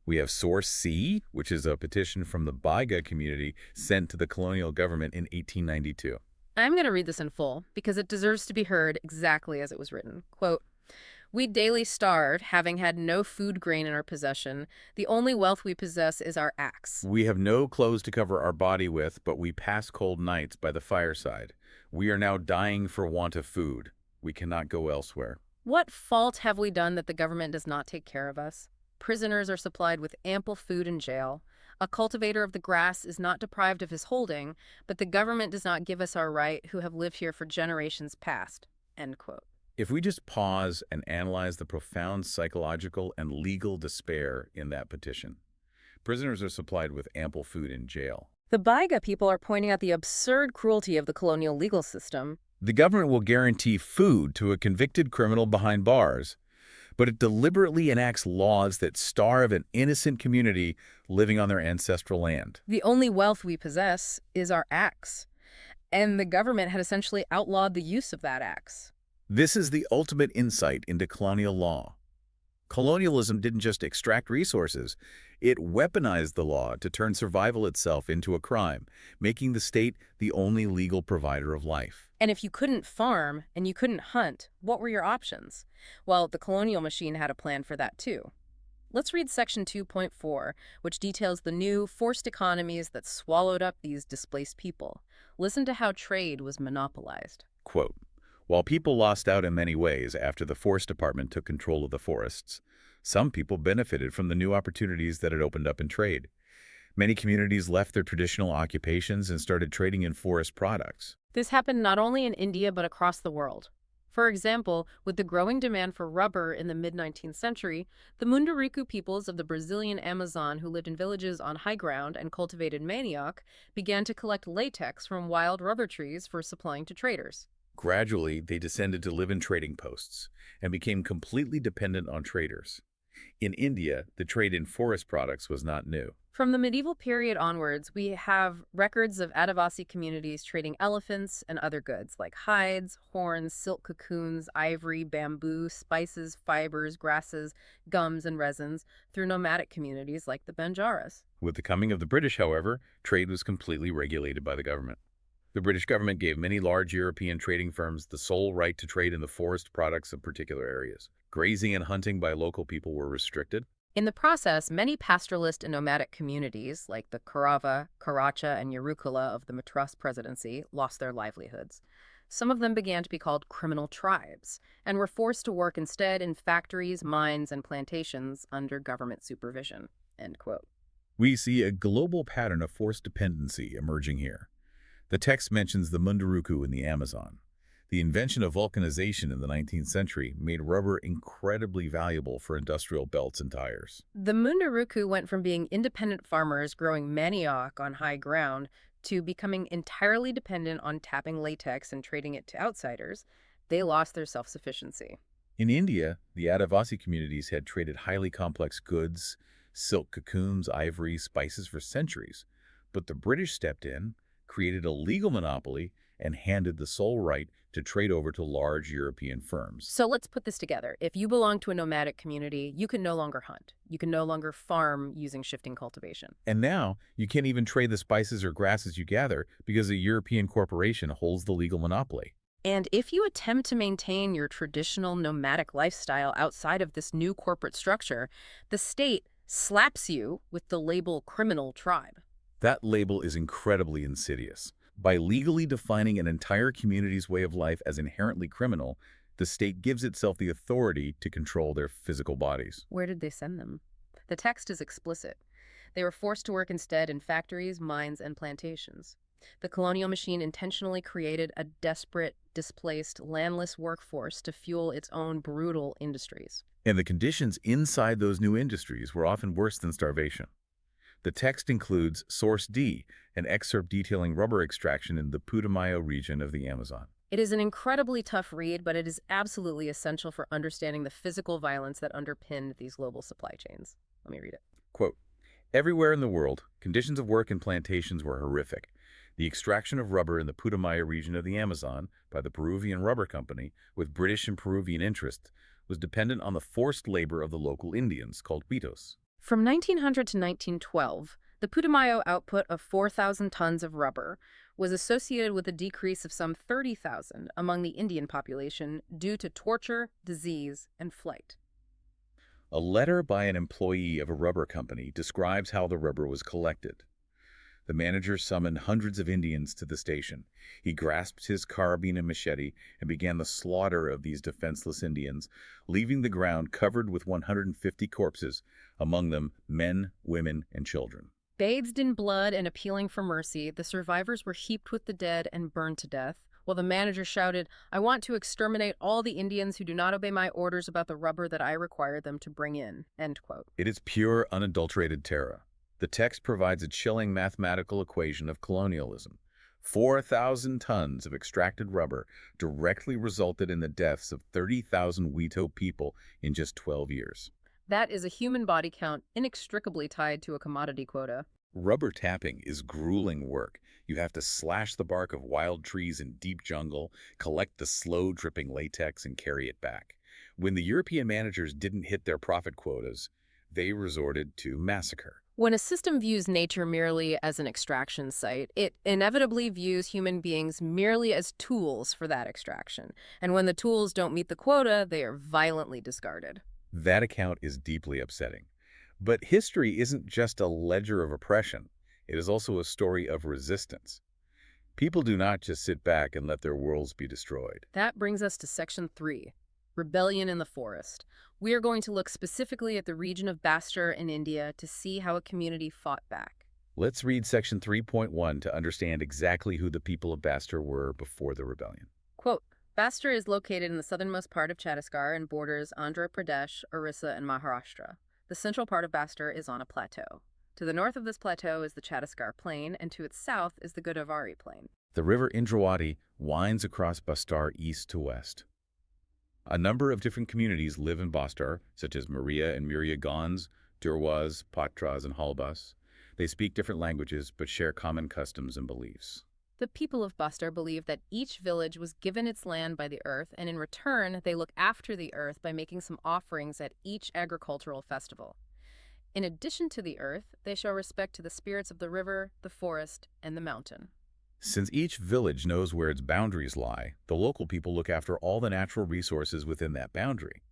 We have Source C, which is a petition from the Baiga community sent to the colonial government in 1892. I'm going to read this in full because it deserves to be heard exactly as it was written. Quote, we daily starve, having had no food grain in our possession. The only wealth we possess is our axe. We have no clothes to cover our body with, but we pass cold nights by the fireside. We are now dying for want of food. We cannot go elsewhere. What fault have we done that the government does not take care of us? Prisoners are supplied with ample food in jail. A cultivator of the grass is not deprived of his holding, but the government does not give us our right who have lived here for generations past. End quote. If we just pause and analyze the profound psychological and legal despair in that petition, prisoners are supplied with ample food in jail. The Baiga people are pointing out the absurd cruelty of the colonial legal system. The government will guarantee food to a convicted criminal behind bars, but it deliberately enacts laws that starve an innocent community living on their ancestral land. The only wealth we possess is our axe, and the government had essentially outlawed the use of that axe. This is the ultimate insight into colonial law. Colonialism didn't just extract resources, it weaponized the law to turn survival itself into a crime, making the state the only legal provider of life. And if you couldn't farm and you couldn't hunt, what were your options? Well, the colonial machine had a plan for that too. Let's read Section 2.4, which details the new forced economies that swallowed up these displaced people. Listen to how trade was monopolized. Quote, while people lost out in many ways after the Forest Department took control of the forests, some people benefited from the new opportunities that had opened up in trade. Many communities left their traditional occupations and started trading in forest products. This happened not only in India but across the world. For example, with the growing demand for rubber in the mid-19th century, the Mundariku peoples of the Brazilian Amazon who lived in villages on high ground and cultivated manioc began to collect latex from wild rubber trees for supplying to traders. Gradually, they descended to live in trading posts and became completely dependent on traders. In India, the trade in forest products was not new. From the medieval period onwards, we have records of Adivasi communities trading elephants and other goods like hides, horns, silk cocoons, ivory, bamboo, spices, fibers, grasses, gums, and resins through nomadic communities like the Banjaras. With the coming of the British, however, trade was completely regulated by the government. The British government gave many large European trading firms the sole right to trade in the forest products of particular areas. Grazing and hunting by local people were restricted. In the process, many pastoralist and nomadic communities, like the Karava, Karacha, and Yerukala of the Madras Presidency, lost their livelihoods. Some of them began to be called criminal tribes and were forced to work instead in factories, mines, and plantations under government supervision. End quote. We see a global pattern of forced dependency emerging here. The text mentions the Munduruku in the Amazon. The invention of vulcanization in the 19th century made rubber incredibly valuable for industrial belts and tires. The Munduruku went from being independent farmers growing manioc on high ground to becoming entirely dependent on tapping latex and trading it to outsiders. They lost their self-sufficiency. In India, the Adivasi communities had traded highly complex goods, silk cocoons, ivory, spices for centuries. But the British stepped in, created a legal monopoly, and handed the sole right to trade over to large European firms. So let's put this together. If you belong to a nomadic community, you can no longer hunt. You can no longer farm using shifting cultivation. And now, you can't even trade the spices or grasses you gather because a European corporation holds the legal monopoly. And if you attempt to maintain your traditional nomadic lifestyle outside of this new corporate structure, the state slaps you with the label criminal tribe. That label is incredibly insidious. By legally defining an entire community's way of life as inherently criminal, the state gives itself the authority to control their physical bodies. Where did they send them? The text is explicit. They were forced to work instead in factories, mines, and plantations. The colonial machine intentionally created a desperate, displaced, landless workforce to fuel its own brutal industries. And the conditions inside those new industries were often worse than starvation. The text includes Source D, an excerpt detailing rubber extraction in the Putumayo region of the Amazon. It is an incredibly tough read, but it is absolutely essential for understanding the physical violence that underpinned these global supply chains. Let me read it. Quote, everywhere in the world, conditions of work in plantations were horrific. The extraction of rubber in the Putumayo region of the Amazon by the Peruvian Rubber Company, with British and Peruvian interests, was dependent on the forced labor of the local Indians, called Huitos. From 1900 to 1912, the Putumayo output of 4,000 tons of rubber was associated with a decrease of some 30,000 among the Indian population due to torture, disease, and flight. A letter by an employee of a rubber company describes how the rubber was collected. The manager summoned hundreds of Indians to the station. He grasped his carbine and machete and began the slaughter of these defenseless Indians, leaving the ground covered with 150 corpses, among them men, women, and children. Bathed in blood and appealing for mercy, the survivors were heaped with the dead and burned to death, while the manager shouted, "I want to exterminate all the Indians who do not obey my orders about the rubber that I require them to bring in." End quote. It is pure, unadulterated terror. The text provides a chilling mathematical equation of colonialism. 4,000 tons of extracted rubber directly resulted in the deaths of 30,000 Huito people in just 12 years. That is a human body count inextricably tied to a commodity quota. Rubber tapping is grueling work. You have to slash the bark of wild trees in deep jungle, collect the slow-dripping latex, and carry it back. When the European managers didn't hit their profit quotas, they resorted to massacre. When a system views nature merely as an extraction site, it inevitably views human beings merely as tools for that extraction. And when the tools don't meet the quota, they are violently discarded. That account is deeply upsetting. But history isn't just a ledger of oppression. It is also a story of resistance. People do not just sit back and let their worlds be destroyed. That brings us to Section 3, Rebellion in the Forest. We are going to look specifically at the region of Bastar in India to see how a community fought back. Let's read Section 3.1 to understand exactly who the people of Bastar were before the rebellion. Quote, Bastar is located in the southernmost part of Chhattisgarh and borders Andhra Pradesh, Orissa, and Maharashtra. The central part of Bastar is on a plateau. To the north of this plateau is the Chhattisgarh Plain, and to its south is the Godavari Plain. The river Indrawati winds across Bastar east to west. A number of different communities live in Bastar, such as Maria and Miria Gons, Durwas, Patras, and Halbas. They speak different languages but share common customs and beliefs. The people of Bastar believe that each village was given its land by the earth, and in return, they look after the earth by making some offerings at each agricultural festival. In addition to the earth, they show respect to the spirits of the river, the forest, and the mountain. Since each village knows where its boundaries lie, the local people look after all the natural resources within that boundary.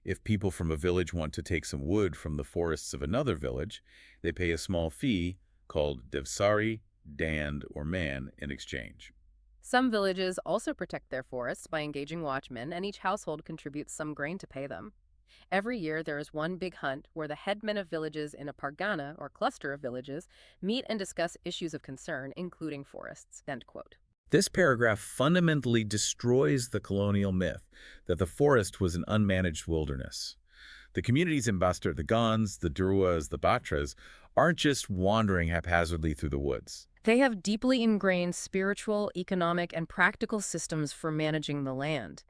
If people from a village want to take some wood from the forests of another village, they pay a small fee called devsari, dand, or man in exchange. Some villages also protect their forests by engaging watchmen, and each household contributes some grain to pay them. Every year, there is one big hunt where the headmen of villages in a pargana, or cluster of villages, meet and discuss issues of concern, including forests. End quote. This paragraph fundamentally destroys the colonial myth that the forest was an unmanaged wilderness. The communities in Bastar, the Gons, the Durwas, the Batras, aren't just wandering haphazardly through the woods. They have deeply ingrained spiritual, economic, and practical systems for managing the land.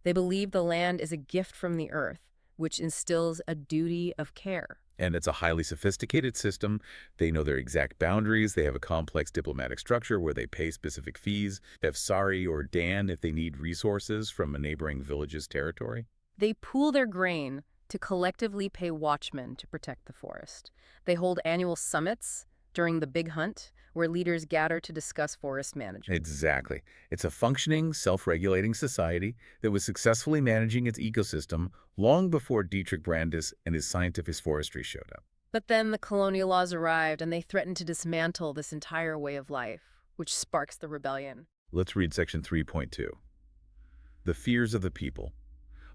They believe the land is a gift from the earth, which instills a duty of care. And it's a highly sophisticated system. They know their exact boundaries. They have a complex diplomatic structure where they pay specific fees, if sari or dan if they need resources from a neighboring village's territory. They pool their grain to collectively pay watchmen to protect the forest. They hold annual summits during the big hunt where leaders gather to discuss forest management. Exactly. It's a functioning, self-regulating society that was successfully managing its ecosystem long before Dietrich Brandis and his scientific forestry showed up. But then the colonial laws arrived and they threatened to dismantle this entire way of life, which sparks the rebellion. Let's read section 3.2. The fears of the people.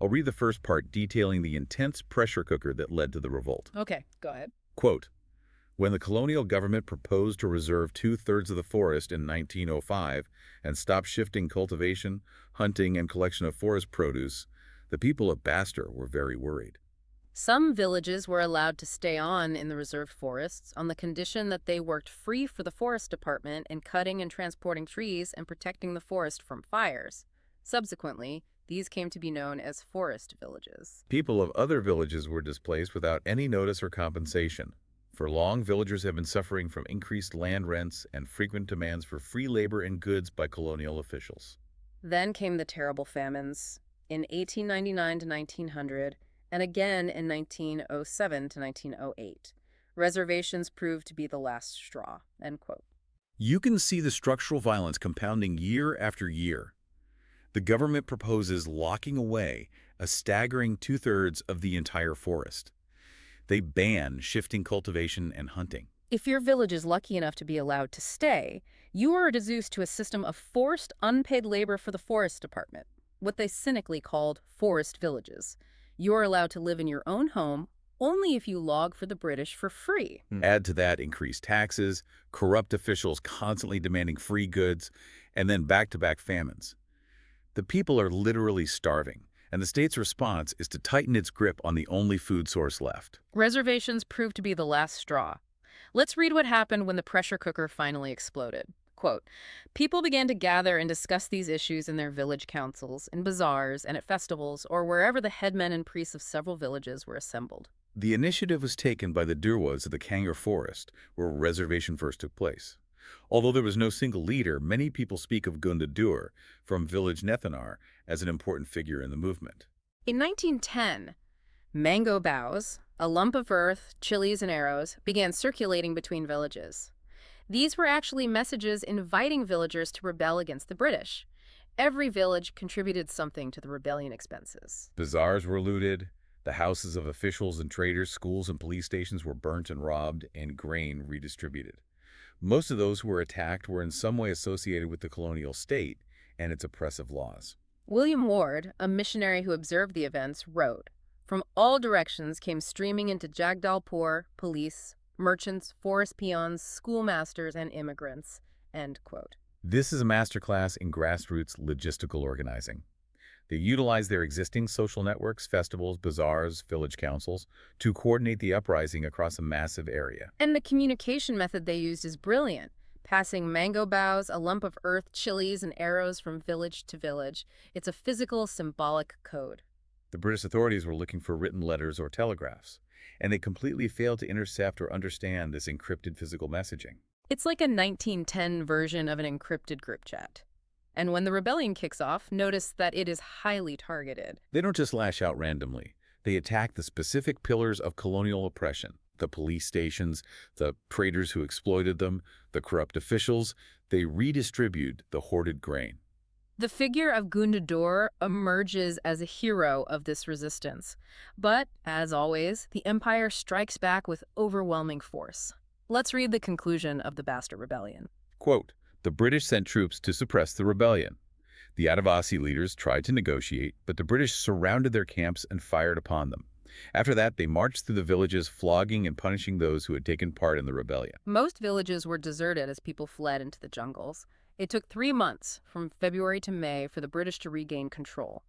I'll read the first part detailing the intense pressure cooker that led to the revolt. Okay, go ahead. Quote, when the colonial government proposed to reserve 2/3 of the forest in 1905 and stop shifting cultivation, hunting, and collection of forest produce, the people of Bastar were very worried. Some villages were allowed to stay on in the reserved forests on the condition that they worked free for the forest department in cutting and transporting trees and protecting the forest from fires. Subsequently, these came to be known as forest villages. People of other villages were displaced without any notice or compensation. For long, villagers have been suffering from increased land rents and frequent demands for free labor and goods by colonial officials. Then came the terrible famines in 1899 to 1900 and again in 1907 to 1908. Reservations proved to be the last straw. End quote. You can see the structural violence compounding year after year. The government proposes locking away a staggering 2/3 of the entire forest. They ban shifting cultivation and hunting. If your village is lucky enough to be allowed to stay, you are reduced to a system of forced unpaid labor for the forest department, what they cynically called forest villages. You are allowed to live in your own home only if you log for the British for free. Add to that increased taxes, corrupt officials constantly demanding free goods, and then back-to-back famines. The people are literally starving, and the state's response is to tighten its grip on the only food source left. Reservations proved to be the last straw. Let's read what happened when the pressure cooker finally exploded. Quote, people began to gather and discuss these issues in their village councils, in bazaars, and at festivals, or wherever the headmen and priests of several villages were assembled. The initiative was taken by the Durwas of the Kangar Forest, where reservation first took place. Although there was no single leader, many people speak of Gunda Dur from village Nethanar as an important figure in the movement. In 1910, mango boughs, a lump of earth, chilies, and arrows, began circulating between villages. These were actually messages inviting villagers to rebel against the British. Every village contributed something to the rebellion expenses. Bazaars were looted, the houses of officials and traders, schools and police stations were burnt and robbed, and grain redistributed. Most of those who were attacked were in some way associated with the colonial state and its oppressive laws. William Ward, a missionary who observed the events, wrote, from all directions came streaming into Jagdalpur police, merchants, forest peons, schoolmasters, and immigrants. End quote. This is a masterclass in grassroots logistical organizing. They utilize their existing social networks, festivals, bazaars, village councils to coordinate the uprising across a massive area. And the communication method they used is brilliant. passing mango boughs, a lump of earth, chilies, and arrows from village to village. It's a physical, symbolic code. The British authorities were looking for written letters or telegraphs, and they completely failed to intercept or understand this encrypted physical messaging. It's like a 1910 version of an encrypted group chat. And when the rebellion kicks off, notice that it is highly targeted. They don't just lash out randomly. They attack the specific pillars of colonial oppression, the police stations, the traders who exploited them, the corrupt officials. They redistribute the hoarded grain. The figure of Gundador emerges as a hero of this resistance. But, as always, the empire strikes back with overwhelming force. Let's read the conclusion of the Bastard Rebellion. Quote, the British sent troops to suppress the rebellion. The Adivasi leaders tried to negotiate, but the British surrounded their camps and fired upon them. After that, they marched through the villages, flogging and punishing those who had taken part in the rebellion. Most villages were deserted as people fled into the jungles. It took 3 months, from February to May, for the British to regain control.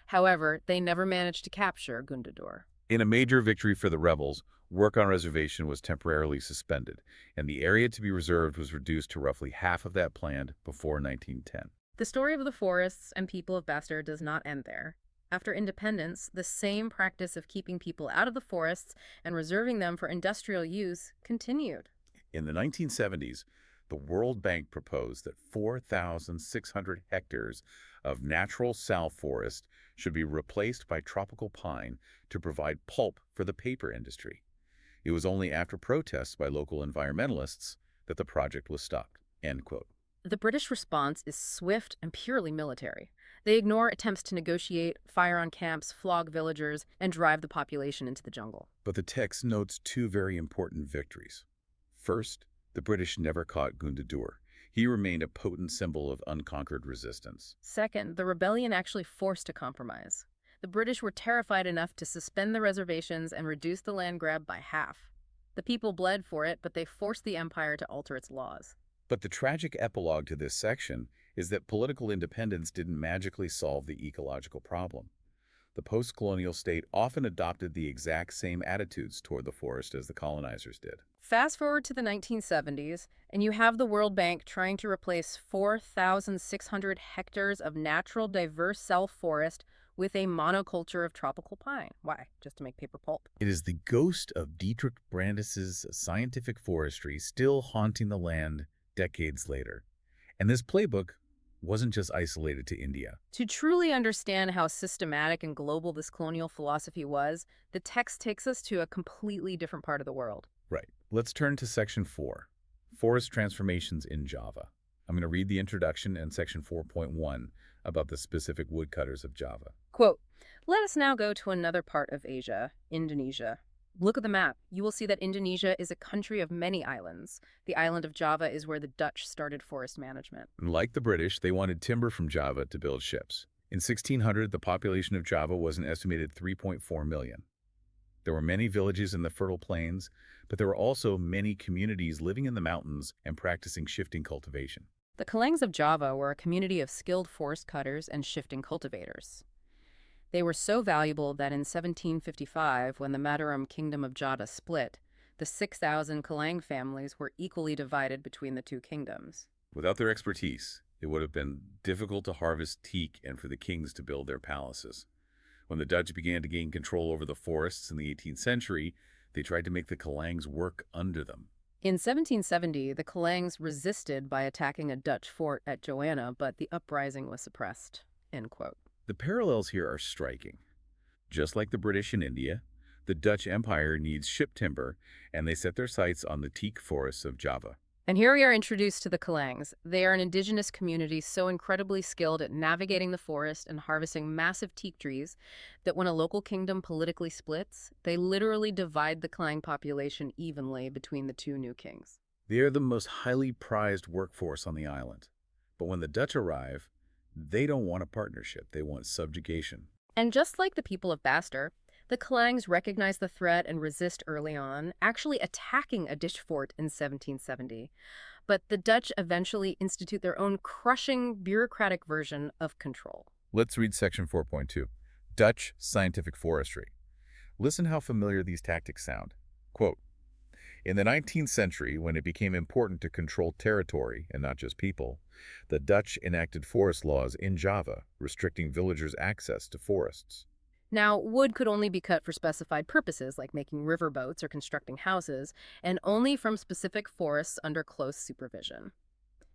However, they never managed to capture Gundador. In a major victory for the rebels, work on reservation was temporarily suspended, and the area to be reserved was reduced to roughly half of that planned before 1910. The story of the forests and people of Bastard does not end there. After independence, the same practice of keeping people out of the forests and reserving them for industrial use continued. In the 1970s, the World Bank proposed that 4,600 hectares of natural sal forest should be replaced by tropical pine to provide pulp for the paper industry. It was only after protests by local environmentalists that the project was stopped. End quote. The British response is swift and purely military. They ignore attempts to negotiate, fire on camps, flog villagers, and drive the population into the jungle. But the text notes two very important victories. First, the British never caught Gundador. He remained a potent symbol of unconquered resistance. Second, the rebellion actually forced a compromise. The British were terrified enough to suspend the reservations and reduce the land grab by half. The people bled for it, but they forced the empire to alter its laws. But the tragic epilogue to this section is that political independence didn't magically solve the ecological problem. The post-colonial state often adopted the exact same attitudes toward the forest as the colonizers did. Fast forward to the 1970s, and you have the World Bank trying to replace 4,600 hectares of natural diverse self-forest with a monoculture of tropical pine. Why? Just to make paper pulp. It is the ghost of Dietrich Brandis's scientific forestry still haunting the land decades later. And this playbook wasn't just isolated to India. To truly understand how systematic and global this colonial philosophy was, the text takes us to a completely different part of the world. Right. Let's turn to Section 4, Forest Transformations in Java. I'm going to read the introduction and Section 4.1 about the specific woodcutters of Java. Quote, let us now go to another part of Asia, Indonesia. Look at the map. You will see that Indonesia is a country of many islands. The island of Java is where the Dutch started forest management. And like the British, they wanted timber from Java to build ships. In 1600, the population of Java was an estimated 3.4 million. There were many villages in the fertile plains, but there were also many communities living in the mountains and practicing shifting cultivation. The Kalangs of Java were a community of skilled forest cutters and shifting cultivators. They were so valuable that in 1755, when the Mataram Kingdom of Java split, the 6,000 Kalang families were equally divided between the two kingdoms. Without their expertise, it would have been difficult to harvest teak and for the kings to build their palaces. When the Dutch began to gain control over the forests in the 18th century, they tried to make the Kalangs work under them. In 1770, the Kalangs resisted by attacking a Dutch fort at Joanna, but the uprising was suppressed. End quote. The parallels here are striking. Just like the British in India, the Dutch Empire needs ship timber, and they set their sights on the teak forests of Java. And here we are introduced to the Kalangs. They are an indigenous community so incredibly skilled at navigating the forest and harvesting massive teak trees that when a local kingdom politically splits, they literally divide the Kalang population evenly between the two new kings. They are the most highly prized workforce on the island. But when the Dutch arrive, they don't want a partnership. They want subjugation. And just like the people of Bastard, the Kalangs recognize the threat and resist early on, actually attacking a Dutch fort in 1770. But the Dutch eventually institute their own crushing bureaucratic version of control. Let's read Section 4.2, Dutch Scientific Forestry. Listen how familiar these tactics sound. Quote, In the 19th century, when it became important to control territory and not just people, the Dutch enacted forest laws in Java, restricting villagers' access to forests. Now, wood could only be cut for specified purposes, like making riverboats or constructing houses, and only from specific forests under close supervision.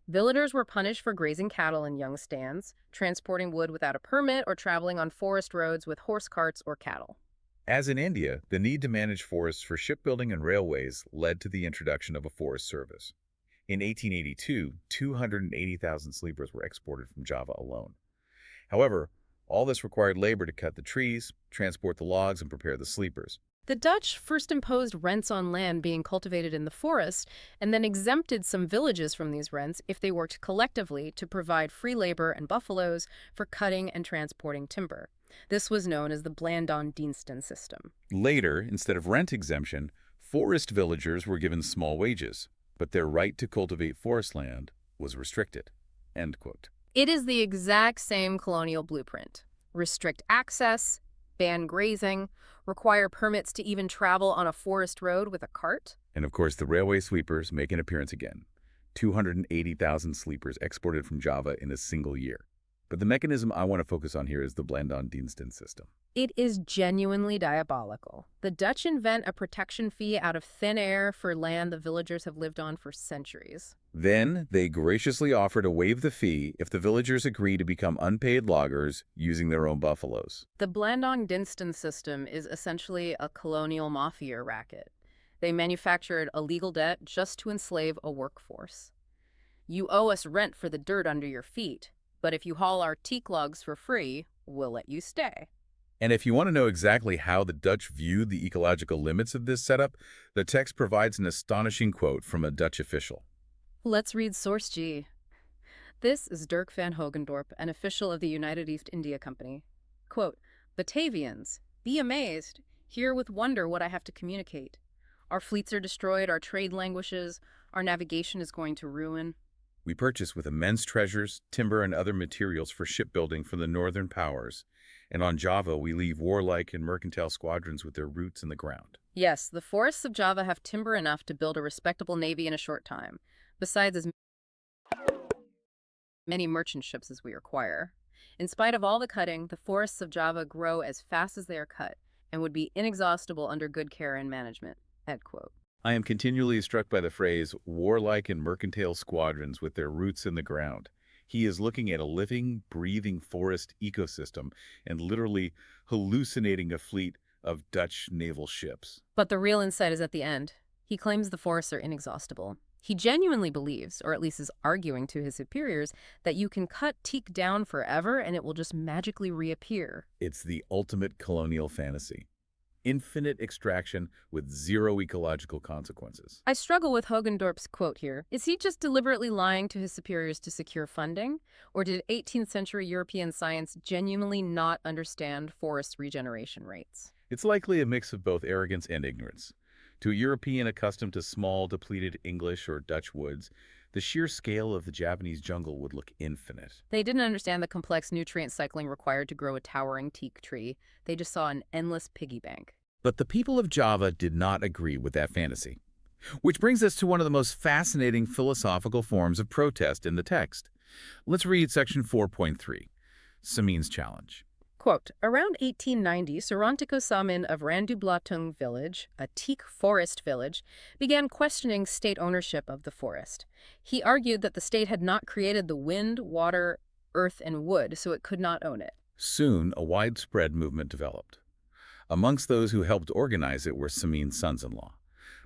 Villagers were punished for grazing cattle in young stands, transporting wood without a permit, or traveling on forest roads with horse carts or cattle. As in India, the need to manage forests for shipbuilding and railways led to the introduction of a forest service. In 1882, 280,000 sleepers were exported from Java alone. However, all this required labor to cut the trees, transport the logs, and prepare the sleepers. The Dutch first imposed rents on land being cultivated in the forest and then exempted some villages from these rents if they worked collectively to provide free labor and buffaloes for cutting and transporting timber. This was known as the Blandon-Diensten system. Later, instead of rent exemption, forest villagers were given small wages, but their right to cultivate forest land was restricted. End quote. It is the exact same colonial blueprint. Restrict access, ban grazing, require permits to even travel on a forest road with a cart. And of course, the railway sweepers make an appearance again. 280,000 sleepers exported from Java in a single year. But the mechanism I want to focus on here is the Blandon-Diensten system. It is genuinely diabolical. The Dutch invent a protection fee out of thin air for land the villagers have lived on for centuries. Then, they graciously offer to waive the fee if the villagers agree to become unpaid loggers using their own buffaloes. The Blandon-Diensten system is essentially a colonial mafia racket. They manufactured a legal debt just to enslave a workforce. You owe us rent for the dirt under your feet, but if you haul our teak logs for free, we'll let you stay. And if you want to know exactly how the Dutch viewed the ecological limits of this setup, the text provides an astonishing quote from a Dutch official. Let's read source G. This is Dirk van Hogendorp, an official of the United East India Company. Quote, Batavians, be amazed. Hear with wonder what I have to communicate. Our fleets are destroyed, our trade languishes, our navigation is going to ruin. We purchase with immense treasures, timber, and other materials for shipbuilding from the northern powers. And on Java, we leave warlike and mercantile squadrons with their roots in the ground. Yes, the forests of Java have timber enough to build a respectable navy in a short time, besides as many merchant ships as we require. In spite of all the cutting, the forests of Java grow as fast as they are cut and would be inexhaustible under good care and management. End quote. I am continually struck by the phrase, warlike and mercantile squadrons with their roots in the ground. He is looking at a living, breathing forest ecosystem and literally hallucinating a fleet of Dutch naval ships. But the real insight is at the end. He claims the forests are inexhaustible. He genuinely believes, or at least is arguing to his superiors, that you can cut teak down forever and it will just magically reappear. It's the ultimate colonial fantasy. Infinite extraction with zero ecological consequences. I struggle with Hogendorp's quote here. Is he just deliberately lying to his superiors to secure funding? Or did 18th century European science genuinely not understand forest regeneration rates? It's likely a mix of both arrogance and ignorance. To a European accustomed to small, depleted English or Dutch woods, the sheer scale of the Japanese jungle would look infinite. They didn't understand the complex nutrient cycling required to grow a towering teak tree. They just saw an endless piggy bank. But the people of Java did not agree with that fantasy. Which brings us to one of the most fascinating philosophical forms of protest in the text. Let's read section 4.3, Samin's Challenge. Quote, around 1890, Sarantiko Samin of Randublatung village, a teak forest village, began questioning state ownership of the forest. He argued that the state had not created the wind, water, earth, and wood, so it could not own it. Soon, a widespread movement developed. Amongst those who helped organize it were Samin's sons-in-law.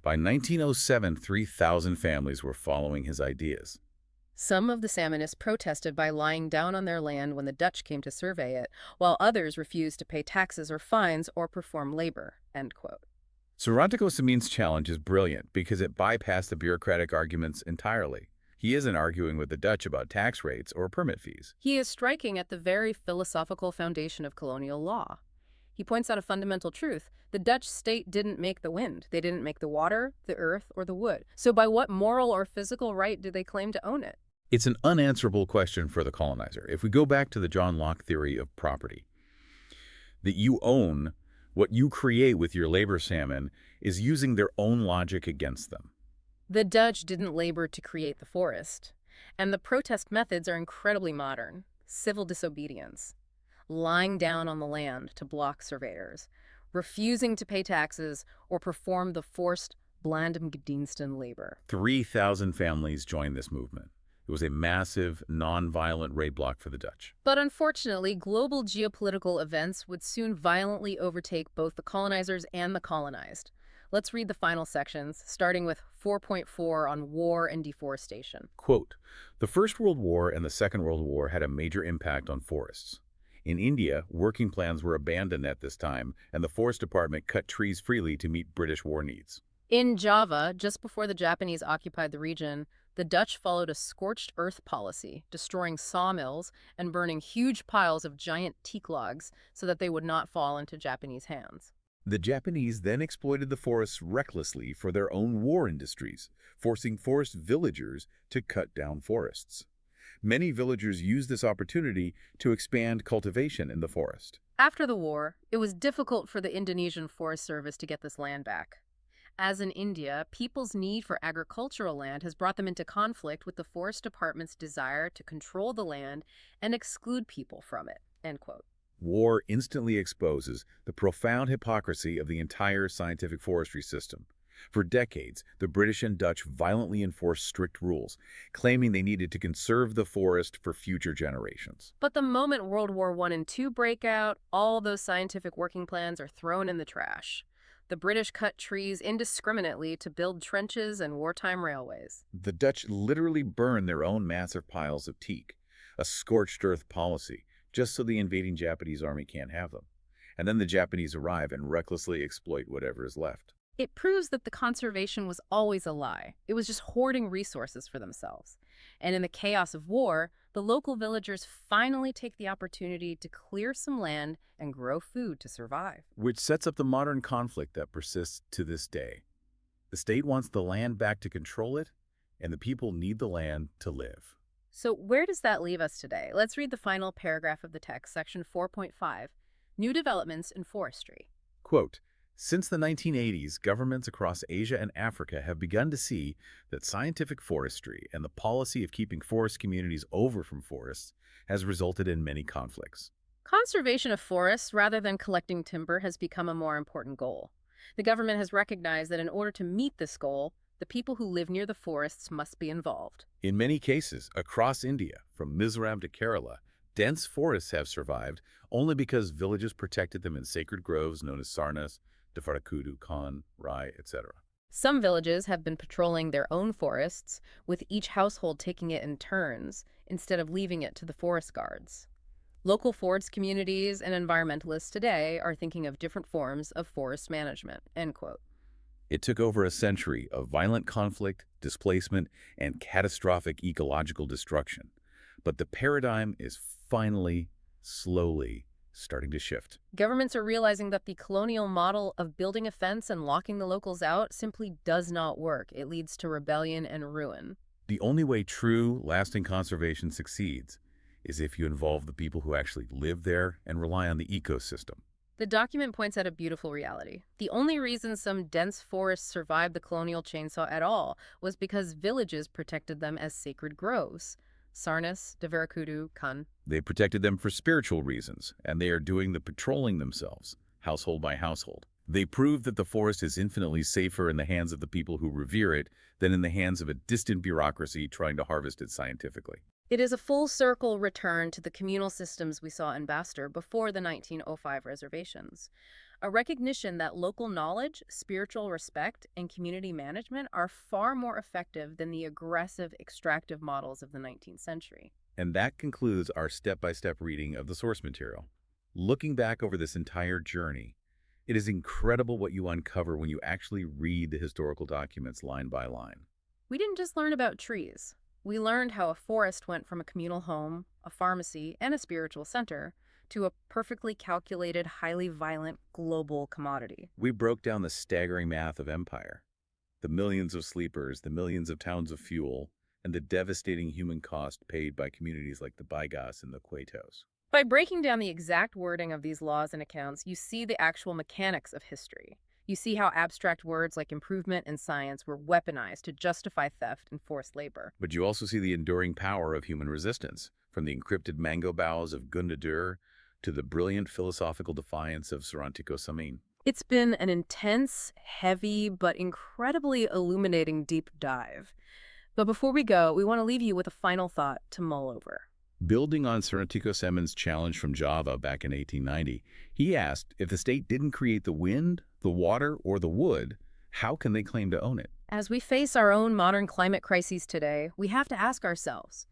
By 1907, 3,000 families were following his ideas. Some of the Samanists protested by lying down on their land when the Dutch came to survey it, while others refused to pay taxes or fines or perform labor. End quote. Sarantiko Samin's challenge is brilliant because it bypassed the bureaucratic arguments entirely. He isn't arguing with the Dutch about tax rates or permit fees. He is striking at the very philosophical foundation of colonial law. He points out a fundamental truth. The Dutch state didn't make the wind. They didn't make the water, the earth, or the wood. So by what moral or physical right do they claim to own it? It's an unanswerable question for the colonizer. If we go back to the John Locke theory of property, that you own What you create with your labor salmon is using their own logic against them. The Dutch didn't labor to create the forest, and the protest methods are incredibly modern. Civil disobedience, lying down on the land to block surveyors, refusing to pay taxes or perform the forced Blandemgediensten labor. 3,000 families joined this movement. It was a massive, non-violent roadblock for the Dutch. But unfortunately, global geopolitical events would soon violently overtake both the colonizers and the colonized. Let's read the final sections, starting with 4.4 on war and deforestation. Quote, the First World War and the Second World War had a major impact on forests. In India, working plans were abandoned at this time, and the Forest Department cut trees freely to meet British war needs. In Java, just before the Japanese occupied the region, the Dutch followed a scorched earth policy, destroying sawmills and burning huge piles of giant teak logs so that they would not fall into Japanese hands. The Japanese then exploited the forests recklessly for their own war industries, forcing forest villagers to cut down forests. Many villagers used this opportunity to expand cultivation in the forest. After the war, it was difficult for the Indonesian Forest Service to get this land back. As in India, people's need for agricultural land has brought them into conflict with the Forest Department's desire to control the land and exclude people from it. End quote. War instantly exposes the profound hypocrisy of the entire scientific forestry system. For decades, the British and Dutch violently enforced strict rules, claiming they needed to conserve the forest for future generations. But the moment World War I and II break out, all those scientific working plans are thrown in the trash. The British cut trees indiscriminately to build trenches and wartime railways. The Dutch literally burned their own massive piles of teak, a scorched earth policy, just so the invading Japanese army can't have them. And then the Japanese arrive and recklessly exploit whatever is left. It proves that the conservation was always a lie. It was just hoarding resources for themselves. And in the chaos of war, the local villagers finally take the opportunity to clear some land and grow food to survive. Which sets up the modern conflict that persists to this day. The state wants the land back to control it, and the people need the land to live. So where does that leave us today? Let's read the final paragraph of the text, section 4.5, New Developments in Forestry. Quote, since the 1980s, governments across Asia and Africa have begun to see that scientific forestry and the policy of keeping forest communities over from forests has resulted in many conflicts. Conservation of forests rather than collecting timber has become a more important goal. The government has recognized that in order to meet this goal, the people who live near the forests must be involved. In many cases, across India, from Mizoram to Kerala, dense forests have survived only because villages protected them in sacred groves known as sarnas, Devarakudu, Khan, Rai, etc. Some villages have been patrolling their own forests, with each household taking it in turns, instead of leaving it to the forest guards. Local forest communities and environmentalists today are thinking of different forms of forest management. End quote. It took over a century of violent conflict, displacement, and catastrophic ecological destruction. But the paradigm is finally, slowly, starting to shift. Governments are realizing that the colonial model of building a fence and locking the locals out simply does not work. It leads to rebellion and ruin. The only way true, lasting conservation succeeds is if you involve the people who actually live there and rely on the ecosystem. The document points out a beautiful reality. The only reason some dense forests survived the colonial chainsaw at all was because villages protected them as sacred groves. Sarnas, Devarakudu, Khan. They protected them for spiritual reasons, and they are doing the patrolling themselves, household by household. They prove that the forest is infinitely safer in the hands of the people who revere it than in the hands of a distant bureaucracy trying to harvest it scientifically. It is a full circle return to the communal systems we saw in Bastar before the 1905 reservations. A recognition that local knowledge, spiritual respect, and community management are far more effective than the aggressive, extractive models of the 19th century. And that concludes our step-by-step reading of the source material. Looking back over this entire journey, it is incredible what you uncover when you actually read the historical documents line by line. We didn't just learn about trees. We learned how a forest went from a communal home, a pharmacy, and a spiritual center to a perfectly calculated, highly violent global commodity. We broke down the staggering math of empire, the millions of sleepers, the millions of tons of fuel, and the devastating human cost paid by communities like the Baigas and the Quatos. By breaking down the exact wording of these laws and accounts, you see the actual mechanics of history. You see how abstract words like improvement and science were weaponized to justify theft and forced labor. But you also see the enduring power of human resistance, from the encrypted mango boughs of Gundadur to the brilliant philosophical defiance of Sarantiko Samin. It's been an intense, heavy, but incredibly illuminating deep dive. But before we go, we want to leave you with a final thought to mull over. Building on Sarantiko Samin's challenge from Java back in 1890, he asked if the state didn't create the wind, the water, or the wood, how can they claim to own it? As we face our own modern climate crises today, we have to ask ourselves,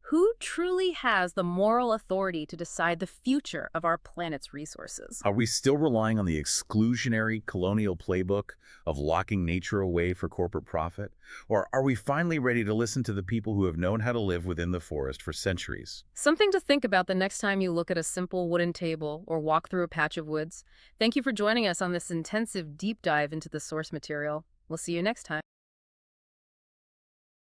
who truly has the moral authority to decide the future of our planet's resources? Are we still relying on the exclusionary colonial playbook of locking nature away for corporate profit? Or are we finally ready to listen to the people who have known how to live within the forest for centuries? Something to think about the next time you look at a simple wooden table or walk through a patch of woods. Thank you for joining us on this intensive deep dive into the source material. We'll see you next time.